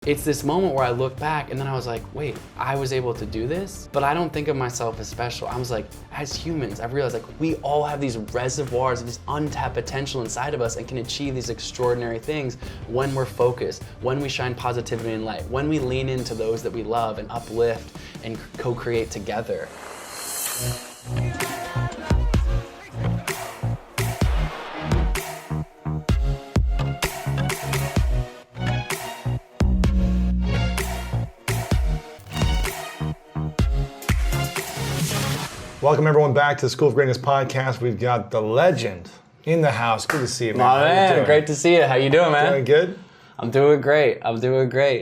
It's this moment where I look back and then I was like, wait, I was able to do this? But I don't think of myself as special. I was like, as humans, I've realized like we all have these reservoirs of this untapped potential inside of us and can achieve these extraordinary things when we're focused, when we shine positivity and light, when we lean into those that we love and uplift and co-create together. Welcome everyone back to the School of Greatness podcast. We've got the legend in the house. Good to see you, man. My man, great to see you. How you doing, man? Doing good? I'm doing great.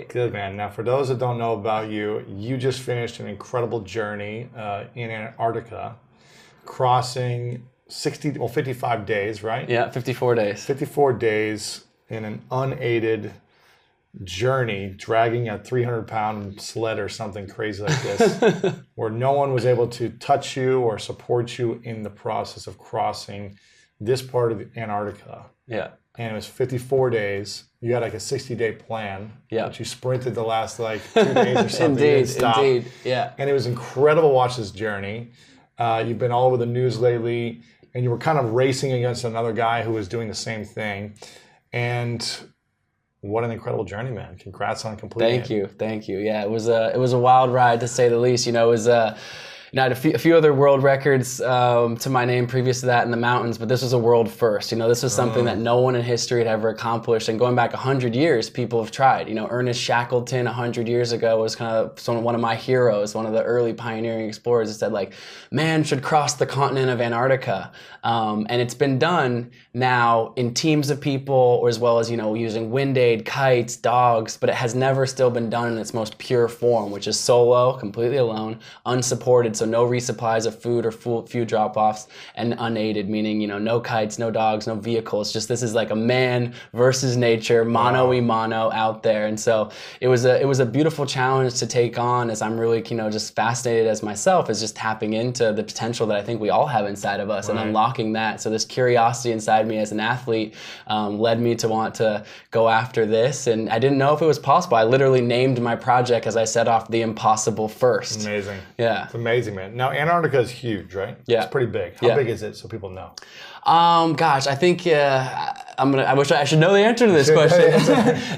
Good, man. Now, for those that don't know about you, you just finished an incredible journey in Antarctica, crossing 55 days, right? Yeah, 54 days. 54 days in an unaided journey, dragging a 300-pound sled or something crazy like this, where no one was able to touch you or support you in the process of crossing this part of Antarctica. Yeah. And it was 54 days. You had like a 60-day plan. Yeah. But you sprinted the last like 2 days or something. Indeed. Yeah. And it was incredible to watch this journey. You've been all over the news lately, and you were kind of racing against another guy who was doing the same thing. And what an incredible journey, man. Congrats on completing it. Thank you. Yeah, it was a wild ride to say the least. You know, it was I had a few other world records to my name previous to that in the mountains, but this was a world first. You know, this was something that no one in history had ever accomplished. And going back 100 years, people have tried. You know, Ernest Shackleton 100 years ago was kind of one of my heroes, one of the early pioneering explorers that said, like, man should cross the continent of Antarctica. And it's been done now in teams of people, or as well as, you know, using wind aid, kites, dogs, but it has never still been done in its most pure form, which is solo, completely alone, unsupported. So no resupplies of food or few drop-offs, and unaided, meaning, you know, no kites, no dogs, no vehicles. Just this is like a man versus nature, mano-y-mano out there. And so it was a beautiful challenge to take on, as I'm really, you know, just fascinated as myself, as just tapping into the potential that I think we all have inside of us and unlocking that. So this curiosity inside me as an athlete led me to want to go after this. And I didn't know if it was possible. I literally named my project, as I set off, The Impossible First. Amazing. Yeah. It's amazing, man. Now, Antarctica is huge, right? Yeah. It's pretty big. How big is it, so people know? Gosh, I think I wish I should know the answer to this question.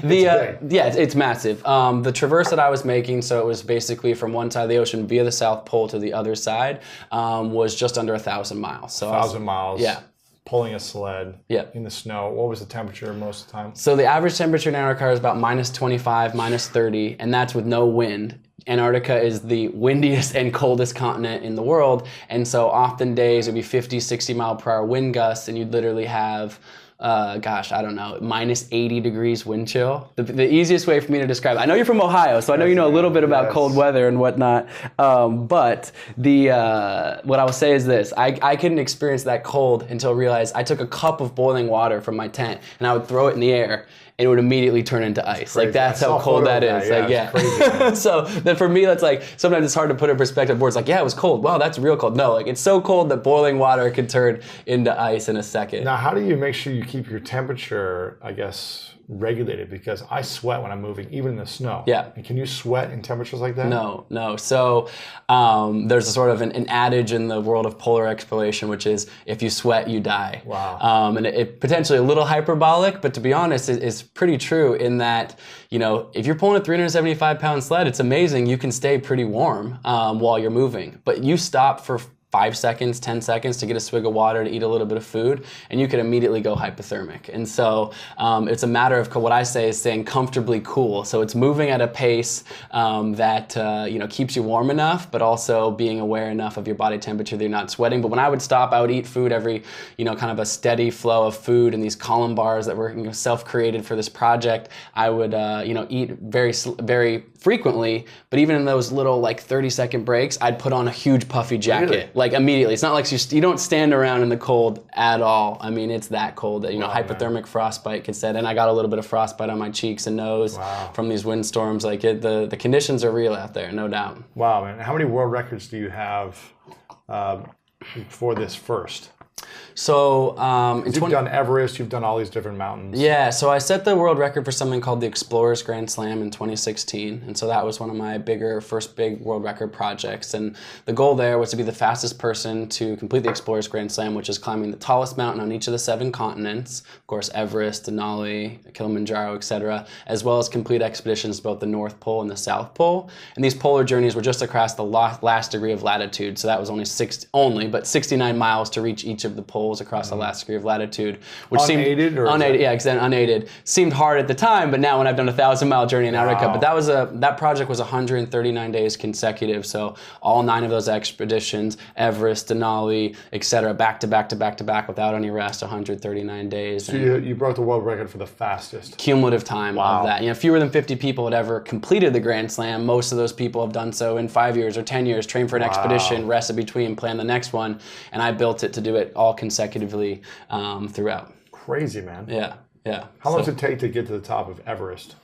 It's massive. The traverse that I was making, so it was basically from one side of the ocean via the South Pole to the other side, was just under 1,000 miles. So 1,000 miles. Yeah. Pulling a sled Yep. in the snow. What was the temperature most of the time? So the average temperature in Antarctica is about -25, -30, and that's with no wind. Antarctica is the windiest and coldest continent in the world, and so often days it would be 50, 60 mile per hour wind gusts, and you'd literally have I don't know, -80 degrees wind chill. The easiest way for me to describe it, I know you're from Ohio, so I know you know a little bit about cold weather and whatnot, but what I will say is this, I couldn't experience that cold until I realized I took a cup of boiling water from my tent and I would throw it in the air, and it would immediately turn into ice. Like, that's how cold that is. Crazy, so then for me, that's like, sometimes it's hard to put in perspective where it's like, yeah, it was cold. Wow, that's real cold. No, like, it's so cold that boiling water could turn into ice in a second. Now, how do you make sure you keep your temperature, I guess, regulated? Because I sweat when I'm moving, even in the snow. Yeah. And can you sweat in temperatures like that? No. So there's a sort of an adage in the world of polar exploration, which is, if you sweat, you die. Wow. And it potentially a little hyperbolic, but to be honest, it's pretty true in that, you know, if you're pulling a 375-pound sled, it's amazing. You can stay pretty warm while you're moving, but you stop for 5 seconds, 10 seconds to get a swig of water, to eat a little bit of food, and you could immediately go hypothermic. And so it's a matter of what I say is staying comfortably cool. So it's moving at a pace that you know, keeps you warm enough, but also being aware enough of your body temperature that you're not sweating. But when I would stop, I would eat food every, you know, kind of a steady flow of food in these column bars that were, you know, self-created for this project. I would you know, eat very frequently, but even in those little like 30-second breaks, I'd put on a huge puffy jacket. Really? Like, immediately. It's not like you don't stand around in the cold at all. I mean, it's that cold that, you know, hypothermic frostbite can set in. I got a little bit of frostbite on my cheeks and nose from these windstorms. Like, the conditions are real out there, no doubt. Wow, man. How many world records do you have for this first? So You've done Everest, you've done all these different mountains. Yeah, so I set the world record for something called the Explorers Grand Slam in 2016. And so that was one of my first big world record projects. And the goal there was to be the fastest person to complete the Explorers Grand Slam, which is climbing the tallest mountain on each of the 7 continents. Of course, Everest, Denali, Kilimanjaro, etc., as well as complete expeditions to both the North Pole and the South Pole. And these polar journeys were just across the last degree of latitude. So that was only 69 miles to reach each of the poles across the last degree of latitude, which unaided, seemed unaided. Yeah, exactly, unaided. Seemed hard at the time, but now when I've done a 1,000-mile journey in Antarctica, but that project was 139 days consecutive. So all 9 of those expeditions, Everest, Denali, etc., back to back to back to back without any rest, 139 days. So you broke the world record for the fastest cumulative time of that. You know, fewer than 50 people had ever completed the Grand Slam. Most of those people have done so in 5 years or 10 years, trained for an expedition, rested between, planned the next one, and I built it to do it all consecutively throughout. Crazy, man. Yeah. How long does it take to get to the top of Everest?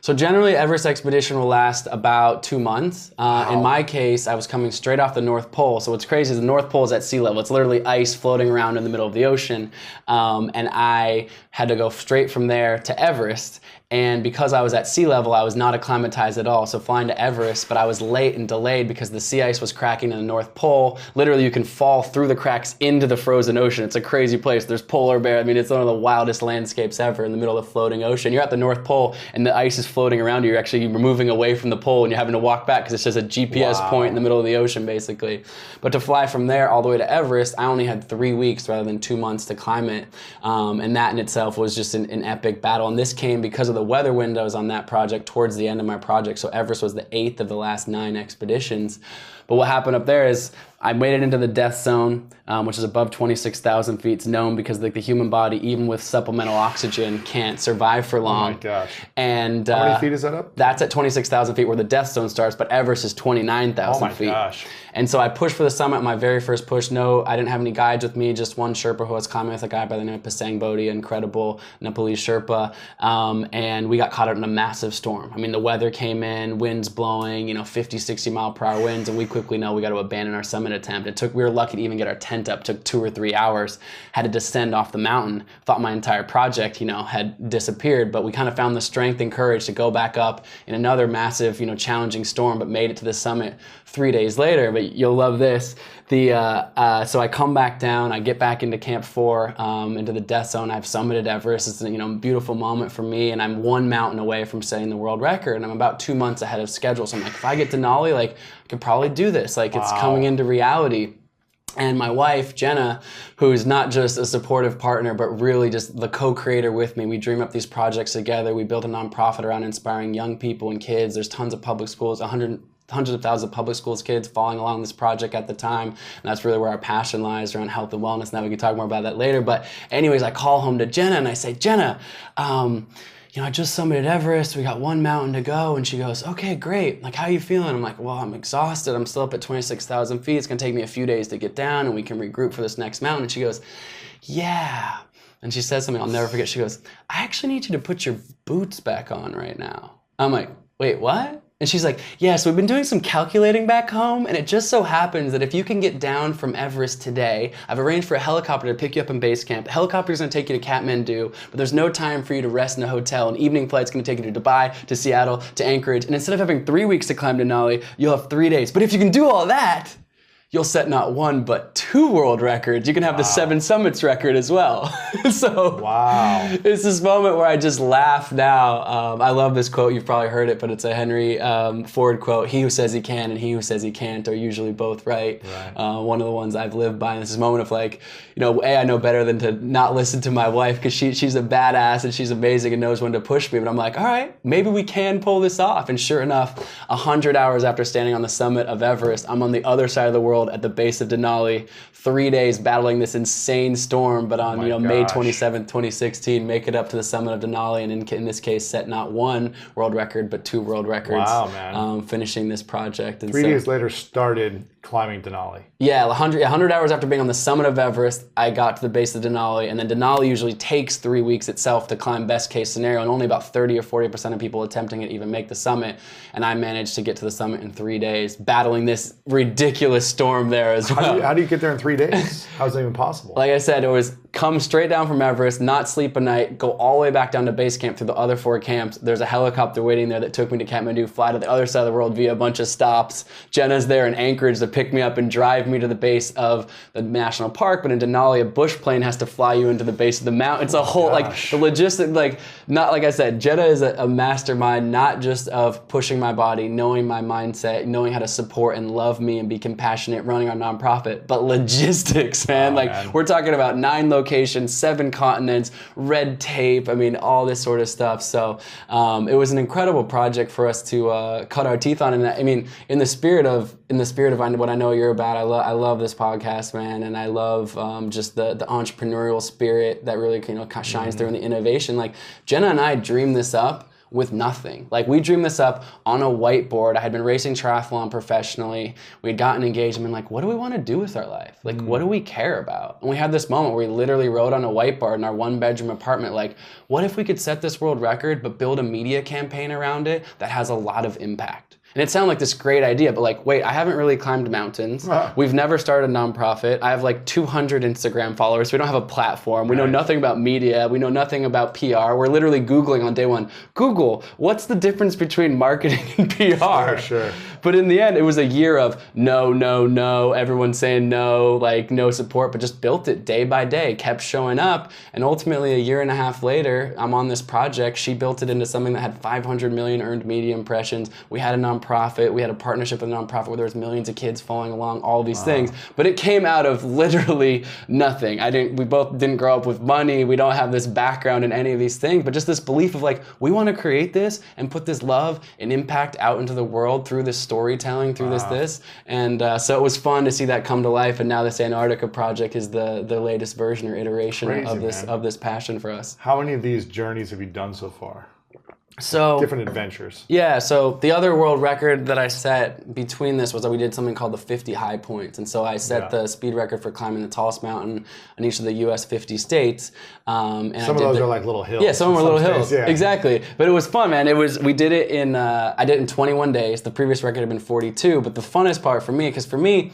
So generally, Everest expedition will last about 2 months. In my case, I was coming straight off the North Pole. So what's crazy is the North Pole is at sea level. It's literally ice floating around in the middle of the ocean. And I had to go straight from there to Everest. And because I was at sea level, I was not acclimatized at all. So flying to Everest, but I was late and delayed because the sea ice was cracking in the North Pole. Literally, you can fall through the cracks into the frozen ocean. It's a crazy place. There's polar bear. I mean, it's one of the wildest landscapes ever in the middle of the floating ocean. You're at the North Pole and the ice is floating around you. You're actually moving away from the pole and you're having to walk back because it's just a GPS point in the middle of the ocean, basically. But to fly from there all the way to Everest, I only had 3 weeks rather than 2 months to climb it. And that in itself was just an epic battle. And this came because of the weather windows on that project towards the end of my project. So Everest was the 8th of the last 9 expeditions. But what happened up there is I made it into the death zone, which is above 26,000 feet. It's known because the human body, even with supplemental oxygen, can't survive for long. Oh my gosh. And how many feet is that up? That's at 26,000 feet where the death zone starts, but Everest is 29,000 feet. Oh my gosh. And so I pushed for the summit, my very first push. No, I didn't have any guides with me, just one Sherpa who was climbing with a guy by the name of Pasang Bodhi, incredible Nepalese Sherpa. And we got caught up in a massive storm. I mean, the weather came in, winds blowing, 50, 60 mile per hour winds, and we quickly know we got to abandon our summit attempt. We were lucky to even get our tent up. It took 2 or 3 hours. Had to descend off the mountain. Thought my entire project, had disappeared, but we kind of found the strength and courage to go back up in another massive, challenging storm, but made it to the summit 3 days later. But you'll love this. So I come back down, I get back into Camp 4, into the death zone. I've summited Everest. It's a beautiful moment for me, and I'm 1 mountain away from setting the world record, and I'm about 2 months ahead of schedule. So I'm like, if I get Denali, I could probably do this. It's coming into reality. And my wife, Jenna, who's not just a supportive partner, but really just the co-creator with me. We dream up these projects together. We build a nonprofit around inspiring young people and kids. There's tons of public schools, hundreds of thousands of public schools kids following along this project at the time. And that's really where our passion lies, around health and wellness. Now we can talk more about that later. But anyways, I call home to Jenna and I say, Jenna, I just summited Everest. We got 1 mountain to go. And she goes, okay, great. How you feeling? I'm like, well, I'm exhausted. I'm still up at 26,000 feet. It's going to take me a few days to get down and we can regroup for this next mountain. And she goes, yeah. And she says something I'll never forget. She goes, I actually need you to put your boots back on right now. I'm like, wait, what? And she's like, yeah, so we've been doing some calculating back home, and it just so happens that if you can get down from Everest today, I've arranged for a helicopter to pick you up in base camp. The helicopter's gonna take you to Kathmandu, but there's no time for you to rest in a hotel. An evening flight's gonna take you to Dubai, to Seattle, to Anchorage, and instead of having 3 weeks to climb Denali, you'll have 3 days. But if you can do all that, you'll set not 1, but 2 world records. You can have the 7 summits record as well. So it's this moment where I just laugh now. I love this quote. You've probably heard it, but it's a Henry Ford quote. He who says he can and he who says he can't are usually both right. One of the ones I've lived by. And this is a moment of I know better than to not listen to my wife because she's a badass and she's amazing and knows when to push me. But I'm like, all right, maybe we can pull this off. And sure enough, 100 hours after standing on the summit of Everest, I'm on the other side of the world at the base of Denali, 3 days battling this insane storm, but on May 27th, 2016, make it up to the summit of Denali, and in this case, set not 1 world record, but 2 world records. Wow, man. Finishing this project. And 3 days later started climbing Denali. Yeah, 100 hours after being on the summit of Everest, I got to the base of Denali, and then Denali usually takes 3 weeks itself to climb best case scenario, and only about 30 or 40% of people attempting it even make the summit, and I managed to get to the summit in 3 days, battling this ridiculous storm there as well. How do you get there in 3 days? How is that even possible? Like I said, it was come straight down from Everest, not sleep a night, go all the way back down to base camp through the other 4 camps. There's a helicopter waiting there that took me to Kathmandu, fly to the other side of the world via a bunch of stops. Jenna's there in Anchorage to pick me up and drive me to the base of the national park, but in Denali, a bush plane has to fly you into the base of the mountain. It's a whole, like, the logistic, like, not, like I said, Jenna is a mastermind, not just of pushing my body, knowing my mindset, knowing how to support and love me and be compassionate, running our nonprofit, but logistics, man. We're talking about 9 locations, 7 continents, red tape, I mean, all this sort of stuff. So it was an incredible project for us to cut our teeth on. And I mean, in the spirit of what I know you're about, I love this podcast, man, and I love just the entrepreneurial spirit that really shines through in the innovation. Like, Jenna and I dreamed this up with nothing. Like, we dreamed this up on a whiteboard. I had been racing triathlon professionally. We had gotten engaged and been like, what do we want to do with our life? Like, what do we care about? And we had this moment where we literally wrote on a whiteboard in our 1-bedroom apartment, like, what if we could set this world record but build a media campaign around it that has a lot of impact? And it sounded like this great idea, but like, wait, I haven't really climbed mountains. We've never started a nonprofit. I have like 200 Instagram followers. We don't have a platform. We know nothing about media. We know nothing about PR. We're literally Googling on day one. Google, what's the difference between marketing and PR? Sure. But in the end, it was a year of no, no, no, everyone saying no, like no support, but just built it day by day, kept showing up. And ultimately, a year and a half later, I'm on this project. She built it into something that had 500 million earned media impressions. We had a nonprofit. We had a partnership with a nonprofit where there was millions of kids following along, all these things. But it came out of literally nothing. We both didn't grow up with money. We don't have this background in any of these things, but just this belief of like, we want to create this and put this love and impact out into the world through this storytelling, through this. And so it was fun to see that come to life. And now this Antarctica project is the latest version or iteration of this passion for us. How many of these journeys have you done so far? So different adventures. Yeah, so the other world record that I set between this was that we did something called the 50 high points. And so I set the speed record for climbing the tallest mountain in each of the US 50 states. And some of those are like little hills. Yeah, some of them are little hills. Yeah. Exactly. But it was fun, man. We did it in I did it in 21 days. The previous record had been 42. But the funnest part for me, because for me,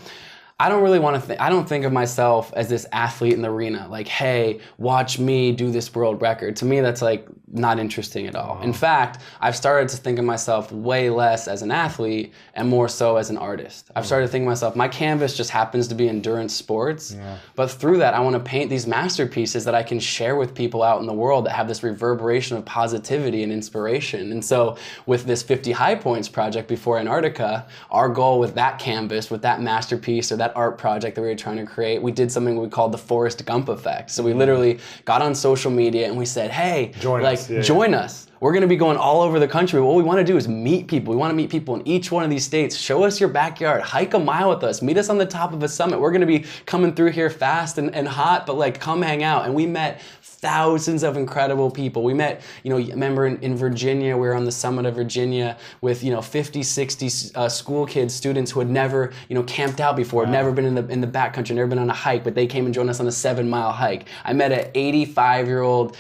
I don't really want to I don't think of myself as this athlete in the arena. Like, hey, watch me do this world record. To me, that's like not interesting at all. In fact, I've started to think of myself way less as an athlete and more so as an artist. I've started to think of myself, my canvas just happens to be endurance sports. But through that, I want to paint these masterpieces that I can share with people out in the world that have this reverberation of positivity and inspiration. And so with this 50 High Points project before Antarctica, our goal with that canvas, with that masterpiece or that art project that we were trying to create, we did something we called the Forrest Gump effect. So we literally got on social media and we said, hey, join us. We're going to be going all over the country. What we want to do is meet people. We want to meet people in each one of these states. Show us your backyard. Hike a mile with us. Meet us on the top of a summit. We're going to be coming through here fast and hot, but like come hang out. And we met thousands of incredible people. We met, remember in Virginia, we were on the summit of Virginia with, 50, 60 school kids, students who had never, camped out before, never been in the backcountry, never been on a hike, but they came and joined us on a 7-mile hike. I met an 85-year-old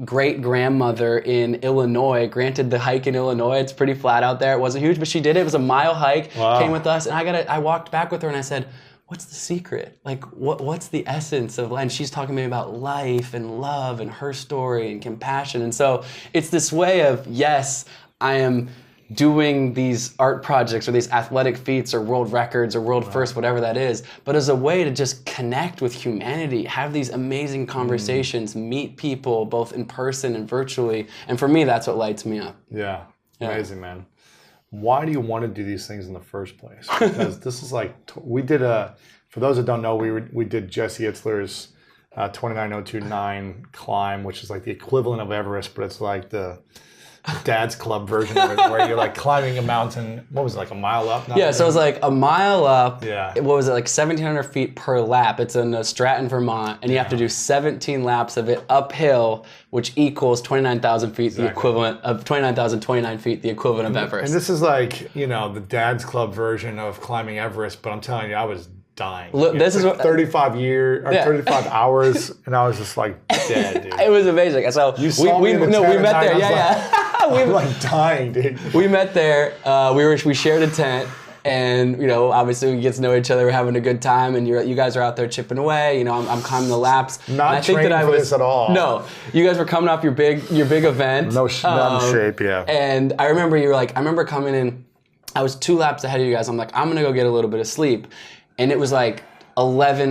great-grandmother in Illinois. Granted, the hike in Illinois, it's pretty flat out there. It wasn't huge, but she did it. It was a mile hike, came with us, and I walked back with her and I said, what's the secret? Like, what's the essence of life? And she's talking to me about life and love and her story and compassion. And so it's this way of, yes, I am doing these art projects or these athletic feats or world records or world first, whatever that is, but as a way to just connect with humanity, have these amazing conversations, meet people both in person and virtually. And for me, that's what lights me up. Yeah, amazing, man. Why do you want to do these things in the first place? Because this is like, we did for those that don't know, we did Jesse Itzler's 29029 climb, which is like the equivalent of Everest, but it's like the dad's club version of it, where you're like climbing a mountain. What was it, like a mile up? Yeah, so it was like a mile up. Yeah. What was it, like 1,700 feet per lap? It's in Stratton, Vermont, and you have to do 17 laps of it uphill, which equals 29,000 feet, the equivalent of 29,029 feet, the equivalent of Everest. And this is like, you know, the dad's club version of climbing Everest, but I'm telling you, I was dying. Look, this is what 35 hours, and I was just like dead, dude. It was amazing. So you saw me in the tent we met there. I'm like dying, dude. We met there. We shared a tent, and you know, obviously we get to know each other. We're having a good time, and you guys are out there chipping away. You know, I'm climbing the laps. Not trained for this at all. No, you guys were coming off your big event. Not in shape, yeah. And I remember you were like, I remember coming in. I was 2 laps ahead of you guys. I'm like, I'm gonna go get a little bit of sleep. And it was like 11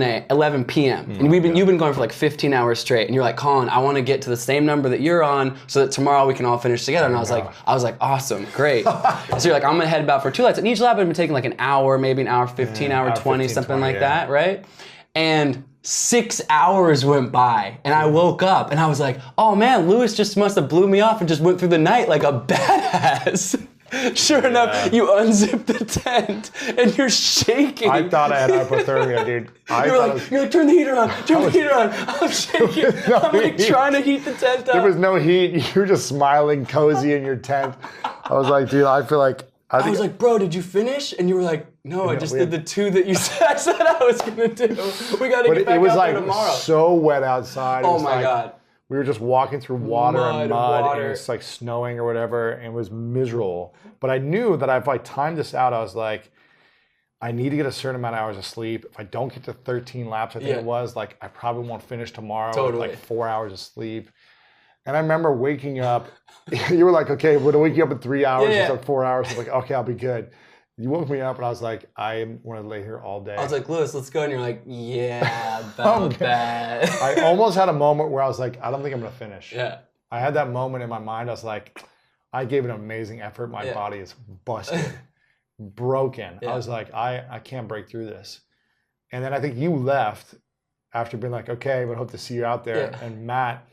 p.m. And you've been going for like 15 hours straight. And you're like, Colin, I want to get to the same number that you're on so that tomorrow we can all finish together. And I was like, awesome, great. So you're like, I'm gonna head about for 2 laps. And each lap had been taking like an hour, maybe an hour 15, hour 20, something like that, right? And 6 hours went by, and I woke up and I was like, oh man, Lewis just must have blew me off and just went through the night like a badass. Sure enough, you unzip the tent and you're shaking. I thought I had hypothermia, dude. You're like, turn the heater on, turn the heater on. I'm shaking. I'm like trying to heat the tent up. There was no heat. You were just smiling, cozy in your tent. I was like, dude, I feel like. I was like, bro, did you finish? And you were like, no, I just did the 2 that you said I was gonna do. We gotta get back out there tomorrow. It was like so wet outside. Oh my God. We were just walking through water and mud, and it's like snowing or whatever, and it was miserable. But I knew that if I timed this out, I was like, I need to get a certain amount of hours of sleep. If I don't get to 13 laps, I think it was, like, I probably won't finish tomorrow with like 4 hours of sleep. And I remember waking up, you were like, okay, we're gonna wake you up in 3 hours. It's like 4 hours. I was like, okay, I'll be good. You woke me up and I was like, I want to lay here all day. I was like, Lewis, let's go. And you're like, yeah, about that. I almost had a moment where I was like, I don't think I'm going to finish. Yeah. I had that moment in my mind. I was like, I gave an amazing effort. My body is busted, broken. I was like, I can't break through this. And then I think you left after being like, okay, but hope to see you out there. Yeah. And Matt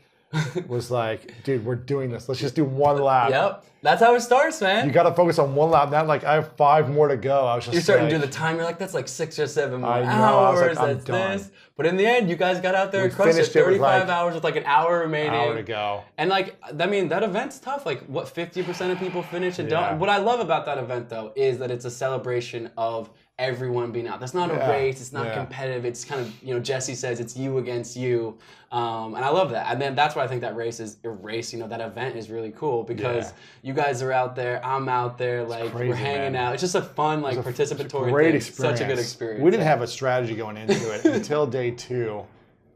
was like, dude, we're doing this. Let's just do 1 lap. Yep. That's how it starts, man. You got to focus on 1 lap. Not like I have 5 more to go. I was just You're starting to do the time. You're like, that's like 6 or 7 more hours. I was like, that's done. This. But in the end, you guys got out there and crushed it. 35 hours with like an hour remaining. Hour to go. And like, I mean, that event's tough. Like, what, 50% of people finish and don't? What I love about that event, though, is that it's a celebration of everyone being out. That's not a race. It's not competitive. It's kind of, you know, Jesse says it's you against you. And I love that. And then that's why I think that you know, that event is really cool because you guys are out there, I'm out there, like crazy, we're hanging out. It's just a fun, like participatory great thing. Experience. Such a good experience. We didn't have a strategy going into it until day 2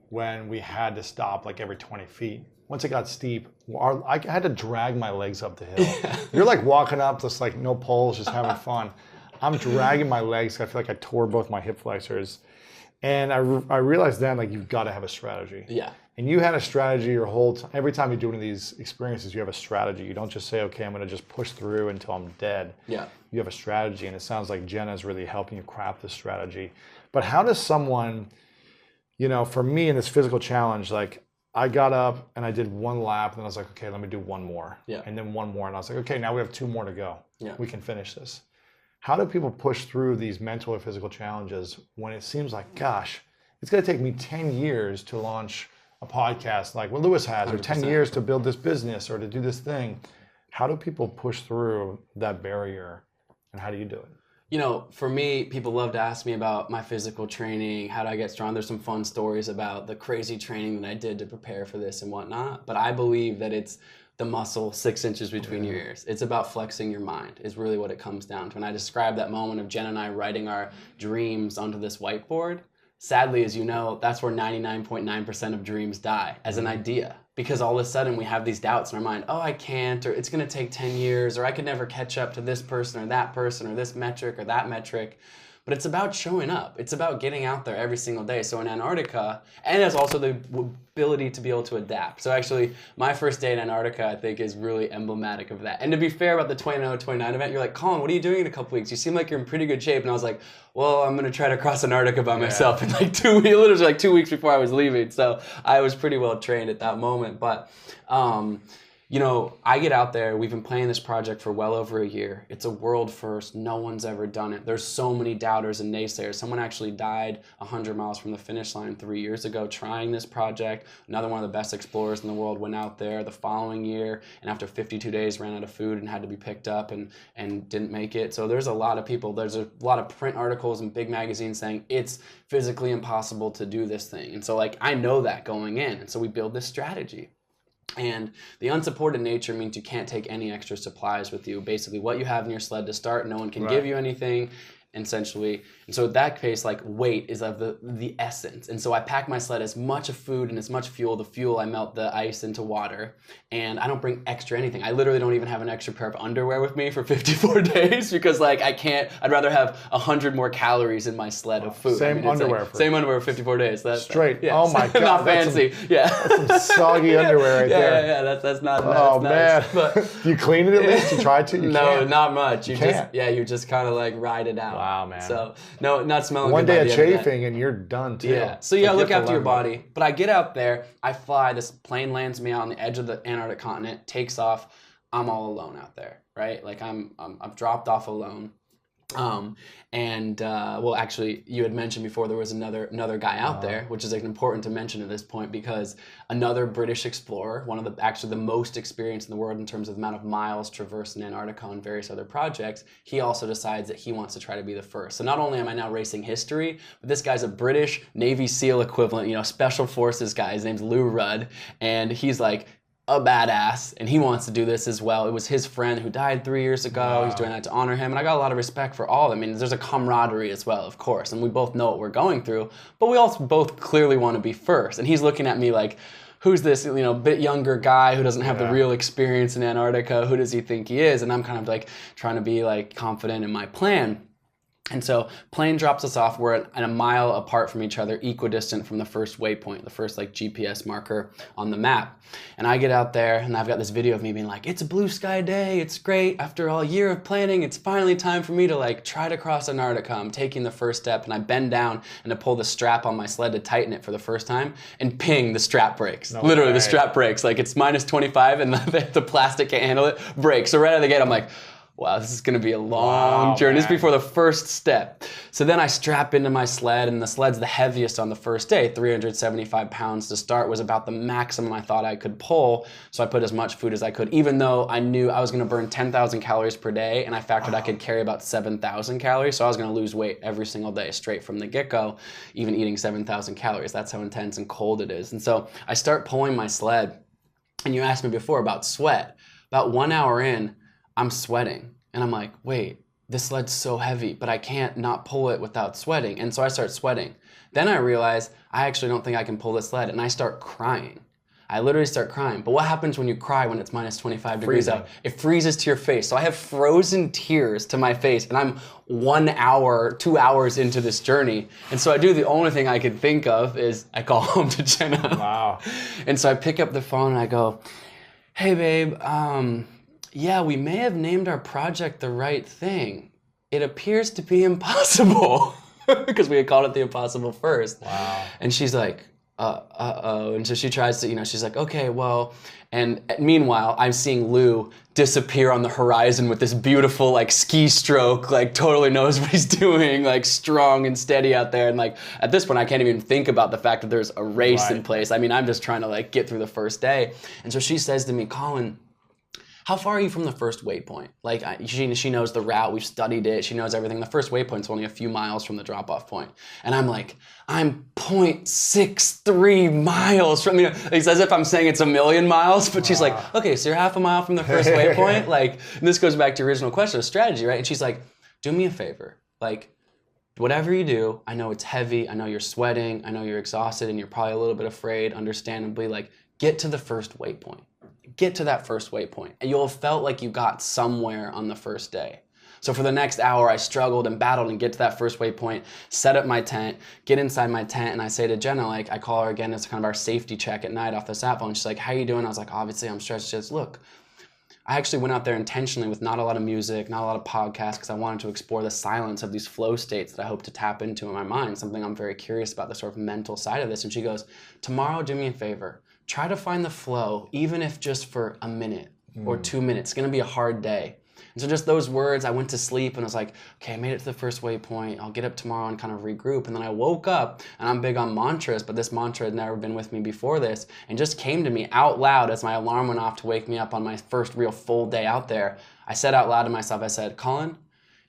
when we had to stop like every 20 feet. Once it got steep, I had to drag my legs up the hill. Yeah. You're like walking up, just like no poles, just having fun. I'm dragging my legs. I feel like I tore both my hip flexors. And I realized then, like, you've got to have a strategy. Yeah. And you had a strategy your whole time. Every time you do one of these experiences, you have a strategy. You don't just say, okay, I'm going to just push through until I'm dead. Yeah. You have a strategy. And it sounds like Jenna's really helping you craft this strategy. But how does someone, you know, for me in this physical challenge, like, I got up and I did 1 lap. And then I was like, okay, let me do 1 more. Yeah. And then 1 more. And I was like, okay, now we have 2 more to go. Yeah. We can finish this. How do people push through these mental or physical challenges when it seems like, gosh, it's going to take me 10 years to launch a podcast like what Lewis has, 100%. Or 10 years to build this business or to do this thing? How do people push through that barrier, and how do you do it? You know, for me, people love to ask me about my physical training, how do I get strong? There's some fun stories about the crazy training that I did to prepare for this and whatnot, but I believe that it's the muscle 6 inches between your ears. It's about flexing your mind is really what it comes down to. And I describe that moment of Jen and I writing our dreams onto this whiteboard. Sadly, as you know, that's where 99.9% of dreams die as an idea. Because all of a sudden we have these doubts in our mind. Oh, I can't, or it's gonna take 10 years, or I could never catch up to this person or this metric or that metric. But it's about showing up. It's about getting out there every single day. So in Antarctica, and it's also the ability to be able to adapt. So actually, my first day in Antarctica, I think, is really emblematic of that. And to be fair about the 29 event, you're like, Colin, what are you doing in a couple weeks? You seem like you're in pretty good shape. And I was like, well, I'm going to try to cross Antarctica by myself in like 2 weeks, literally like 2 weeks before I was leaving. So I was pretty well trained at that moment. But, you know, I get out there, we've been planning this project for well over a year. It's a world first. No one's ever done it. There's so many doubters and naysayers. Someone actually died 100 miles from the finish line 3 years ago trying this project. Another one of the best explorers in the world went out there the following year, and after 52 days ran out of food and had to be picked up and didn't make it. So there's a lot of people, there's a lot of print articles and big magazines saying it's physically impossible to do this thing. And so like, I know that going in. And so we build this strategy. And the unsupported nature means you can't take any extra supplies with you. Basically, what you have in your sled to start, no one can give you anything, essentially. And so in that case, like, weight is of the essence. And so I pack my sled as much of food and as much fuel. The fuel, I melt the ice into water, and I don't bring extra anything. I literally don't even have an extra pair of underwear with me for 54 days because, like, I can't. I'd rather have 100 more calories in my sled of food. Same underwear. Like, same underwear for 54 days. That's straight. Yeah. Oh my God. Not fancy. That's some soggy underwear right there. Yeah. That's not. Oh man. Nice. But you clean it at least. You try to. No, not much. You can't. you just kind of like ride it out. Wow, man. So no, not smelling. One good day of chafing and you're done too. Yeah. So you gotta look after your body. But I get out there, I fly. This plane lands me out on the edge of the Antarctic continent, takes off. I'm all alone out there, right? Like I've dropped off alone. Well, actually, you had mentioned before there was another guy out there, which is like important to mention at this point because another British explorer, one of the most experienced in the world in terms of the amount of miles traversed in Antarctica and various other projects, he also decides that he wants to try to be the first. So not only am I now racing history, but this guy's a British Navy SEAL equivalent, you know, Special Forces guy. His name's Lou Rudd, and he's like a badass, and he wants to do this as well. It was his friend who died 3 years ago. Wow. He's doing that to honor him, and I got a lot of respect for all of them. I mean, there's a camaraderie as well, of course, and we both know what we're going through, but we also both clearly want to be first. And he's looking at me like, who's this, you know, bit younger guy who doesn't have the real experience in Antarctica? Who does he think he is? And I'm kind of like trying to be like confident in my plan. And so plane drops us off. We're at a mile apart from each other, equidistant from the first waypoint, the first like GPS marker on the map. And I get out there and I've got this video of me being like, it's a blue sky day. It's great. After all year of planning, it's finally time for me to like try to cross Antarctica. I'm taking the first step and I bend down and I pull the strap on my sled to tighten it for the first time, and ping, the strap breaks. Literally the strap breaks. Like it's minus 25 and the plastic can't handle it, breaks. So right out of the gate, I'm like, wow, this is going to be a long journey. This is before the first step. So then I strap into my sled, and the sled's the heaviest on the first day. 375 pounds to start was about the maximum I thought I could pull. So I put as much food as I could, even though I knew I was going to burn 10,000 calories per day, and I factored I could carry about 7,000 calories. So I was going to lose weight every single day straight from the get-go, even eating 7,000 calories. That's how intense and cold it is. And so I start pulling my sled, and you asked me before about sweat. About 1 hour in, I'm sweating, and I'm like, wait, this sled's so heavy, but I can't not pull it without sweating. And so I start sweating. Then I realize I actually don't think I can pull this sled, and I start crying. I literally start crying. But what happens when you cry when it's minus 25 degrees out? It freezes to your face. So I have frozen tears to my face, and I'm 1 hour, 2 hours into this journey. And so I do the only thing I could think of is I call home to Jenna. Wow. And so I pick up the phone and I go, hey babe, yeah, we may have named our project the right thing. It appears to be impossible. Because we had called it the impossible first. Wow. And she's like, uh-oh. And so she tries to, you know, she's like, okay, well. And meanwhile, I'm seeing Lou disappear on the horizon with this beautiful, like, ski stroke, like, totally knows what he's doing, like, strong and steady out there. And, like, at this point, I can't even think about the fact that there's a race in place. I mean, I'm just trying to, like, get through the first day. And so she says to me, Colin, how far are you from the first waypoint? Like, she knows the route, we've studied it, she knows everything. The first waypoint's only a few miles from the drop-off point. And I'm like, I'm 0.63 miles from the, it's as if I'm saying it's a million miles, but she's like, okay, so you're half a mile from the first waypoint? Like, and this goes back to your original question of strategy, right? And she's like, do me a favor. Like, whatever you do, I know it's heavy, I know you're sweating, I know you're exhausted, and you're probably a little bit afraid, understandably, like, get to the first waypoint. Get to that first waypoint, and you'll have felt like you got somewhere on the first day. So for the next hour, I struggled and battled and get to that first waypoint, set up my tent, get inside my tent, and I say to Jenna, like, I call her again as kind of our safety check at night off this app phone. She's like, how you doing? I was like, obviously I'm stressed. She says, look, I actually went out there intentionally with not a lot of music, not a lot of podcasts, because I wanted to explore the silence of these flow states that I hope to tap into in my mind, something I'm very curious about, the sort of mental side of this. And she goes, tomorrow, do me a favor. try to find the flow, even if just for a minute or 2 minutes. It's going to be a hard day. And so just those words, I went to sleep and I was like, okay, I made it to the first waypoint. I'll get up tomorrow and kind of regroup. And then I woke up, and I'm big on mantras, but this mantra had never been with me before this, and just came to me out loud as my alarm went off to wake me up on my first real full day out there. I said out loud to myself, I said, Colin,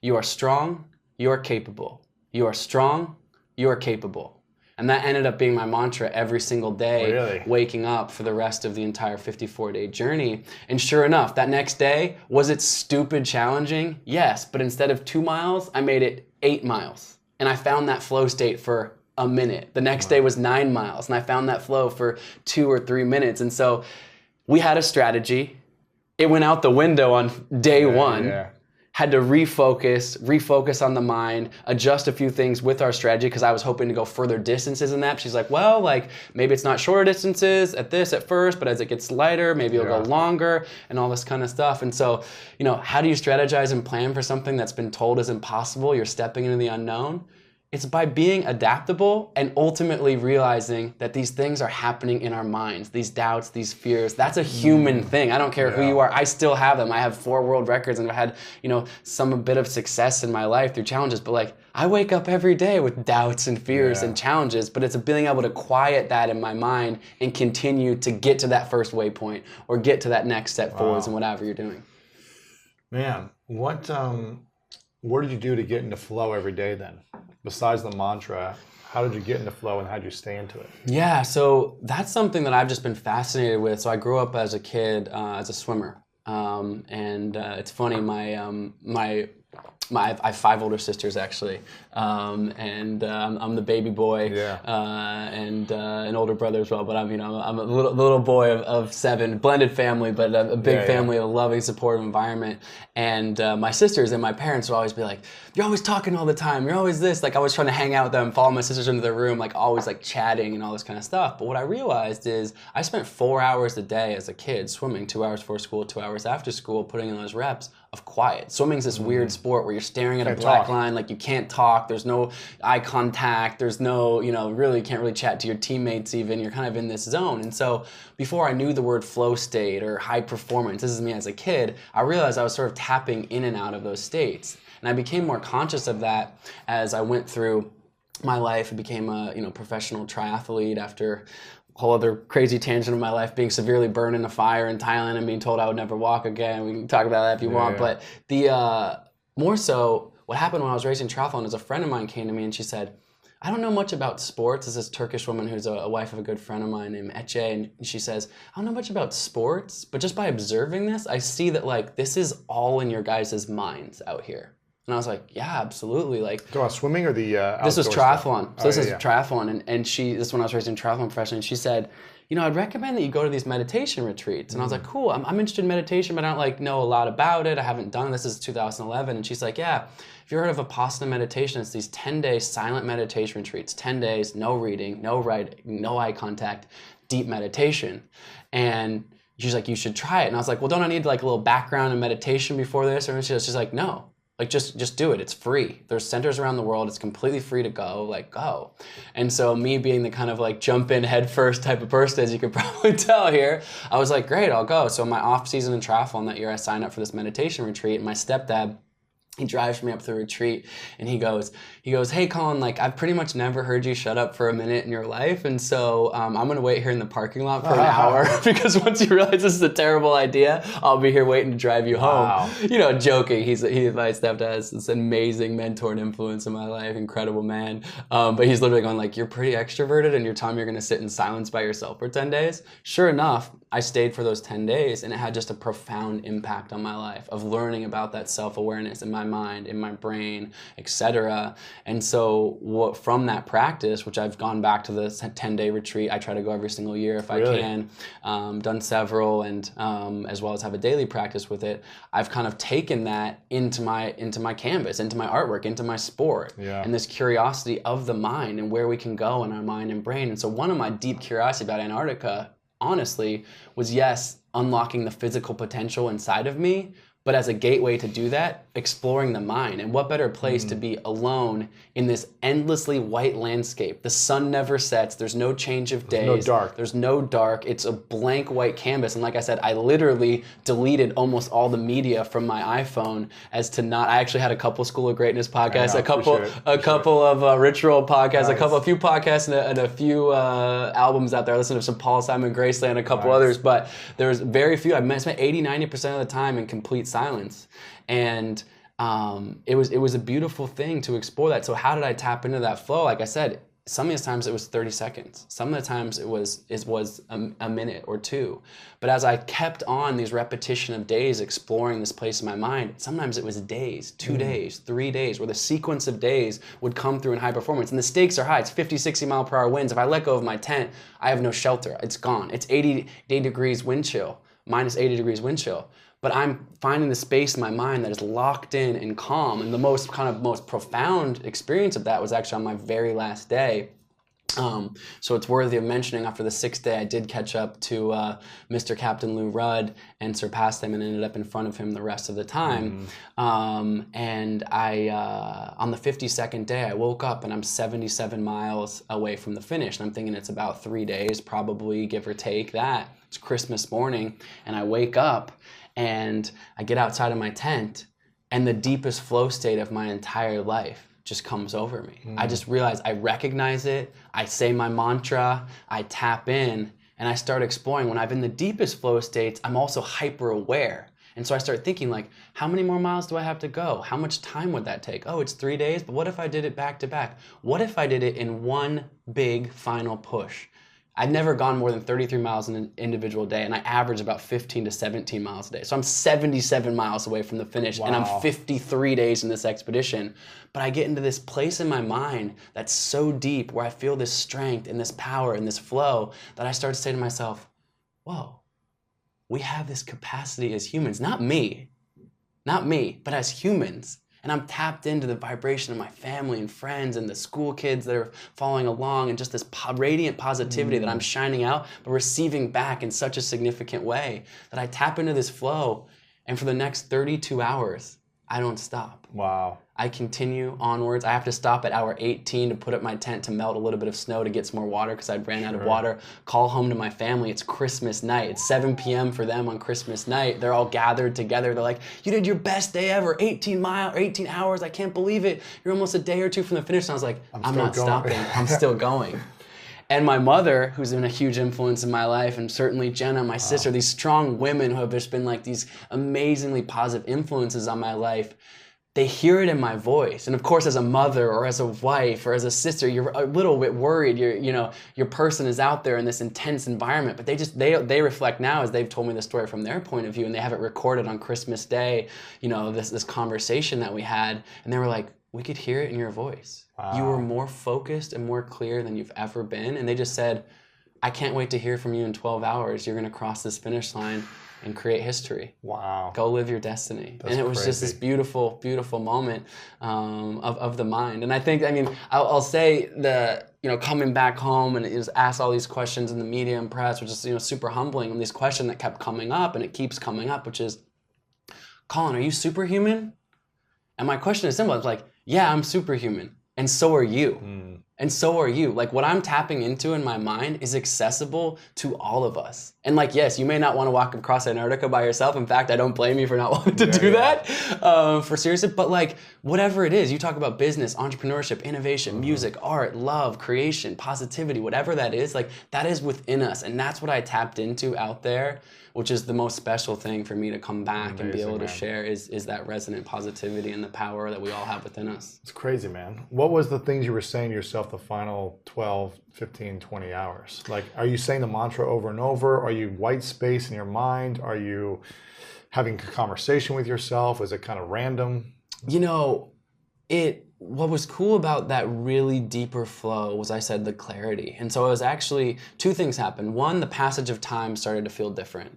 you are strong, you are capable. You are strong, you are capable. And that ended up being my mantra every single day, waking up for the rest of the entire 54-day journey. And sure enough, that next day, was it stupid challenging? Yes, but instead of 2 miles, I made it 8 miles. And I found that flow state for a minute. The next day was 9 miles, and I found that flow for 2 or 3 minutes. And so we had a strategy. It went out the window on day one. Had to refocus on the mind, adjust a few things with our strategy, because I was hoping to go further distances in that. She's like, well, like maybe it's not shorter distances at first, but as it gets lighter, maybe it'll go longer and all this kind of stuff. And so, you know, how do you strategize and plan for something that's been told is impossible? You're stepping into the unknown. It's by being adaptable and ultimately realizing that these things are happening in our minds, these doubts, these fears. That's a human thing. I don't care who you are. I still have them. I have 4 world records and I've had, you know, a bit of success in my life through challenges. But like, I wake up every day with doubts and fears and challenges, but it's being able to quiet that in my mind and continue to get to that first waypoint or get to that next step forwards in whatever you're doing. Man, what did you do to get into flow every day then? Besides the mantra, how did you get into flow and how did you stay into it? Yeah, so that's something that I've just been fascinated with. So I grew up as a kid as a swimmer. And it's funny, I have 5 older sisters actually, and I'm the baby boy, and an older brother as well. But I'm a little boy of 7, blended family, but a big family, a loving, supportive environment. And my sisters and my parents would always be like, "You're always talking all the time. You're always this." Like I was trying to hang out with them, follow my sisters into their room, like always like chatting and all this kind of stuff. But what I realized is I spent 4 hours a day as a kid swimming, 2 hours before school, 2 hours after school, putting in those reps of quiet. Swimming's this weird sport where you're staring at a black line, like you can't talk, there's no eye contact, there's no, really can't really chat to your teammates even, you're kind of in this zone. And so before I knew the word flow state or high performance, this is me as a kid, I realized I was sort of tapping in and out of those states. And I became more conscious of that as I went through my life and became a professional triathlete after whole other crazy tangent of my life, being severely burned in a fire in Thailand and being told I would never walk again. We can talk about that if you want. But the more so, what happened when I was racing triathlon is a friend of mine came to me and she said, I don't know much about sports. This is this Turkish woman who's a wife of a good friend of mine named Ece, and she says, I don't know much about sports, but just by observing this, I see that like this is all in your guys' minds out here. And I was like, yeah, absolutely. Like, about swimming or the this was triathlon. So this is triathlon. And this is when I was racing triathlon professionally. And she said, I'd recommend that you go to these meditation retreats. And I was like, cool, I'm interested in meditation, but I don't know a lot about it. I haven't done this since 2011. And she's like, yeah, if you heard of Vipassana meditation, it's these 10-day silent meditation retreats, 10 days, no reading, no writing, no eye contact, deep meditation. And she's like, you should try it. And I was like, well, don't I need like a little background in meditation before this? And she's like, no. Like, just do it. It's free. There's centers around the world. It's completely free to go. Like, go. And so me being the kind of like jump in head first type of person, as you could probably tell here, I was like, great, I'll go. So my off season in triathlon that year, I signed up for this meditation retreat. And my stepdad, he drives me up to the retreat and he goes, hey Colin, like I've pretty much never heard you shut up for a minute in your life. And so I'm going to wait here in the parking lot for an hour because once you realize this is a terrible idea, I'll be here waiting to drive you home. Joking. My stepdad is this amazing mentor and influence in my life, incredible man. But he's literally going like, you're pretty extroverted and you're telling me you're going to sit in silence by yourself for 10 days. Sure enough, I stayed for those 10 days and it had just a profound impact on my life of learning about that self-awareness in my mind, in my brain, etc. And so from that practice, which I've gone back to the 10-day retreat, I try to go every single year if I can, done several, and as well as have a daily practice with it. I've kind of taken that into my canvas, into my artwork, into my sport, and this curiosity of the mind and where we can go in our mind and brain. And so one of my deep curiosity about Antarctica, honestly, was unlocking the physical potential inside of me, but as a gateway to do that, exploring the mind. And what better place to be alone in this endlessly white landscape. The sun never sets. There's no change of days. There's no dark. There's no dark. It's a blank white canvas. And like I said, I literally deleted almost all the media from my iPhone as to not. I actually had a couple School of Greatness podcasts, a couple of Ritual podcasts, a few podcasts, and a few albums out there. I listened to some Paul Simon Graceland, a couple others, but there's very few. I spent 80-90% of the time in complete silence. And it was a beautiful thing to explore that. So how did I tap into that flow? Like I said, some of these times it was 30 seconds. Some of the times it was a minute or two. But as I kept on these repetition of days exploring this place in my mind, sometimes it was days, 2 days, 3 days, where the sequence of days would come through in high performance. And the stakes are high. It's 50, 60 mile per hour winds. If I let go of my tent, I have no shelter. It's gone. It's 80 degrees wind chill, minus 80 degrees wind chill. But I'm finding the space in my mind that is locked in and calm. And the most profound experience of that was actually on my very last day. So it's worthy of mentioning, after the 6th day, I did catch up to Mr. Captain Lou Rudd and surpassed him and ended up in front of him the rest of the time. And I, on the 52nd day, I woke up and I'm 77 miles away from the finish. And I'm thinking it's about 3 days, probably, give or take that. It's Christmas morning, and I wake up and I get outside of my tent, and the deepest flow state of my entire life just comes over me. I just realize, I recognize it, I say my mantra, I tap in, and I start exploring. When I'm in the deepest flow states, I'm also hyper aware. And so I start thinking, like, how many more miles do I have to go? How much time would that take? Oh, it's 3 days, but what if I did it back to back? What if I did it in one big final push? I've never gone more than 33 miles in an individual day, and I average about 15 to 17 miles a day. So I'm 77 miles away from the finish, and I'm 53 days in this expedition. But I get into this place in my mind that's so deep, where I feel this strength and this power and this flow, that I start to say to myself, whoa, we have this capacity as humans, not me, but as humans. And I'm tapped into the vibration of my family and friends and the school kids that are following along, and just this radiant positivity that I'm shining out, but receiving back in such a significant way, that I tap into this flow. And for the next 32 hours, I don't stop. Wow. I continue onwards. I have to stop at hour 18 to put up my tent to melt a little bit of snow to get some more water, because I'd ran out of water. Call home to my family. It's Christmas night. It's 7 p.m. for them on Christmas night. They're all gathered together. They're like, you did your best day ever, 18 hours. I can't believe it. You're almost a day or two from the finish. And I was like, I'm not stopping. I'm still going. And my mother, who's been a huge influence in my life, and certainly Jenna, my sister, these strong women who have just been like these amazingly positive influences on my life, they hear it in my voice. And of course, as a mother or as a wife or as a sister, you're a little bit worried. Your person is out there in this intense environment, but they reflect now, as they've told me the story from their point of view, and they have it recorded on Christmas Day, this conversation that we had, and they were like, we could hear it in your voice. Wow. You were more focused and more clear than you've ever been. And they just said, I can't wait to hear from you in 12 hours. You're going to cross this finish line and create history. Wow. Go live your destiny. That's and it was crazy. Just this beautiful, beautiful moment of the mind. And I think, I'll say coming back home and just ask all these questions in the media and press, which is, super humbling. And this question that kept coming up, and it keeps coming up, which is, Colin, are you superhuman? And my question is simple. It's like, yeah, I'm superhuman. And so are you. And so are you. Like, what I'm tapping into in my mind is accessible to all of us. And like, yes, you may not want to walk across Antarctica by yourself. In fact, I don't blame you for not wanting to do that, for seriously. But like, whatever it is, you talk about business, entrepreneurship, innovation, music, art, love, creation, positivity, whatever that is, like, that is within us. And that's what I tapped into out there, which is the most special thing for me to come back and be able to share is that resonant positivity and the power that we all have within us. It's crazy, man. What was the things you were saying to yourself the final 12, 15, 20 hours? Like, are you saying the mantra over and over? Are you white space in your mind? Are you having a conversation with yourself? Is it kind of random? what was cool about that really deeper flow was, I said, the clarity. And so it was actually, two things happened. One, the passage of time started to feel different.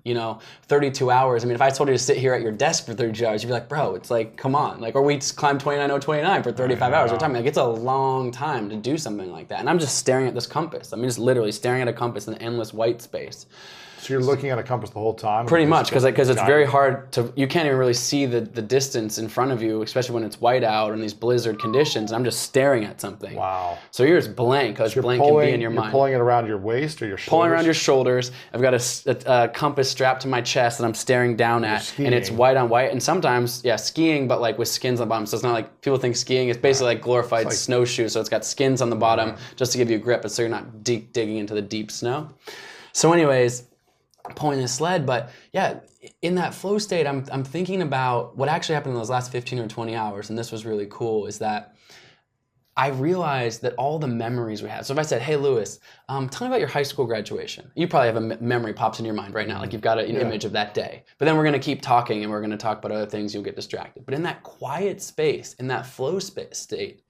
32 hours. I mean, if I told you to sit here at your desk for 32 hours, you'd be like, bro, it's like, come on. Like, or we just climbed 29,029 for 35 hours. We're talking like, it's a long time to do something like that. And I'm just staring at this compass. I mean, just literally staring at a compass in endless white space. So you're looking at a compass the whole time? Pretty much, because it's very hard to, you can't even really see the distance in front of you, especially when it's white out and these blizzard conditions, and I'm just staring at something. Wow. So you're just blank, because blank can be in your mind. You're pulling it around your waist or your shoulders? Pulling around your shoulders. I've got a compass strapped to my chest that I'm staring down at, and it's white on white, and sometimes, skiing, but like with skins on the bottom, so it's not like people think skiing is basically like glorified snowshoes, so it's got skins on the bottom just to give you a grip, but so you're not digging into the deep snow. So anyways, pulling this sled, but in that flow state, I'm thinking about what actually happened in those last 15 or 20 hours, and this was really cool, is that I realized that all the memories we have. So if I said, hey, Lewis, tell me about your high school graduation. You probably have a memory pops in your mind right now, like you've got an image of that day. But then we're going to keep talking, and we're going to talk about other things, you'll get distracted. But in that quiet space, in that flow state,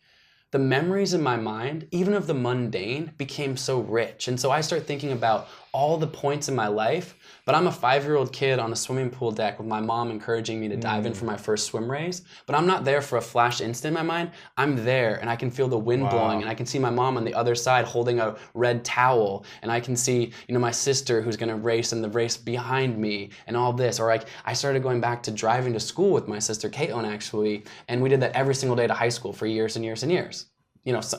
the memories in my mind, even of the mundane, became so rich. And so I start thinking about all the points in my life, but I'm a 5-year-old kid on a swimming pool deck with my mom encouraging me to dive in for my first swim race. But I'm not there for a flash instant in my mind. I'm there, and I can feel the wind blowing, and I can see my mom on the other side holding a red towel, and I can see, my sister who's gonna race in the race behind me, and all this. Or I started going back to driving to school with my sister Caitlin, actually, and we did that every single day to high school for years and years and years.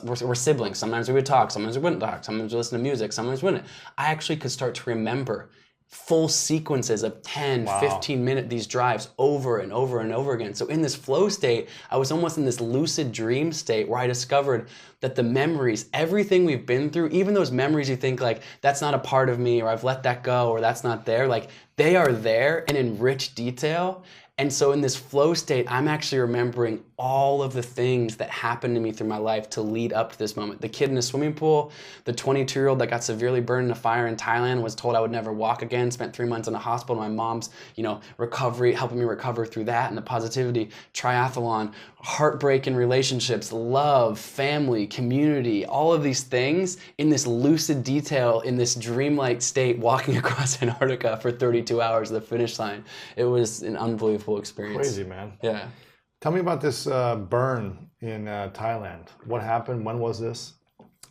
We're siblings. Sometimes we would talk, sometimes we wouldn't talk, sometimes we listen to music, sometimes we wouldn't. I actually could start to remember full sequences of 10, 15-minute these drives over and over and over again. So in this flow state, I was almost in this lucid dream state where I discovered that the memories, everything we've been through, even those memories you think like, that's not a part of me, or I've let that go, or that's not there, like they are there and in rich detail. And so in this flow state, I'm actually remembering all of the things that happened to me through my life to lead up to this moment. The kid in the swimming pool, the 22-year-old that got severely burned in a fire in Thailand, was told I would never walk again, spent 3 months in a hospital. My mom's, recovery, helping me recover through that, and the positivity, triathlon, heartbreak in relationships, love, family, community, all of these things in this lucid detail, in this dreamlike state, walking across Antarctica for 32 hours to the finish line. It was an unbelievable experience. Crazy, man. Yeah. Tell me about this burn in Thailand. What happened? When was this?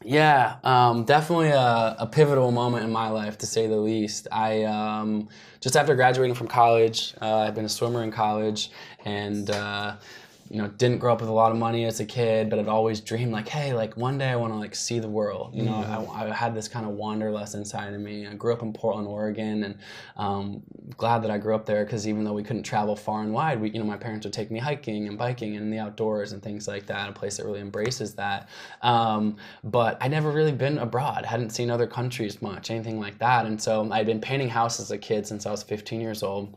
Yeah, definitely a pivotal moment in my life, to say the least. I just after graduating from college, I'd been a swimmer in college, and didn't grow up with a lot of money as a kid, but I'd always dreamed like, hey, like one day I want to like see the world. I had this kind of wanderlust inside of me. I grew up in Portland, Oregon, and glad that I grew up there, because even though we couldn't travel far and wide, my parents would take me hiking and biking and in the outdoors and things like that, a place that really embraces that. But I'd never really been abroad, hadn't seen other countries much, anything like that. And so I'd been painting houses as a kid since I was 15 years old.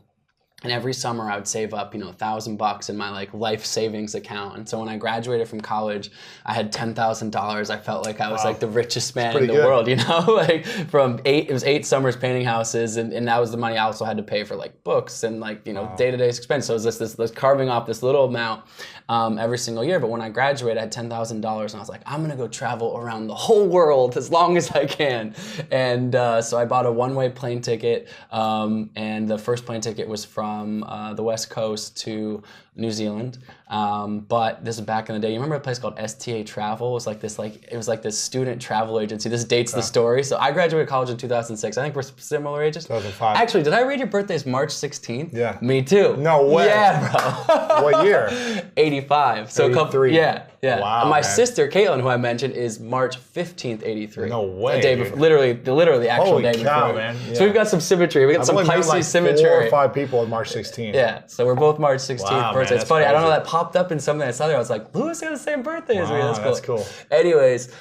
And every summer I would save up, $1,000 in my life savings account. And so when I graduated from college, I had $10,000. I felt like I was like the richest man in the world, it was 8 summers painting houses, and that was the money I also had to pay for books and day-to-day expense. So it was this carving off this little amount every single year. But when I graduated, I had $10,000, and I was like, I'm gonna go travel around the whole world as long as I can. And so I bought a one-way plane ticket, and the first plane ticket was from the West Coast to New Zealand, but this is back in the day. You remember a place called STA Travel? It was like this student travel agency. This dates the story. So I graduated college in 2006. I think we're similar ages. 2005. Actually, did I read your birthday is March 16th? Yeah. Me too. No way. Yeah, bro. What year? 85. So 83. Yeah. Wow. My sister Caitlin, who I mentioned, is March 15th, 83. No way. The day before, literally the actual day before. Holy cow, man. Yeah. So we've got some symmetry. We got some Pisces symmetry. 4 or 5 people on March 16th. Yeah. So we're both March 16th birthday. Man, it's funny. crazy. I don't know, that popped up in something I saw there. I was like, Lewis got the same birthday as me. That's cool. Anyways,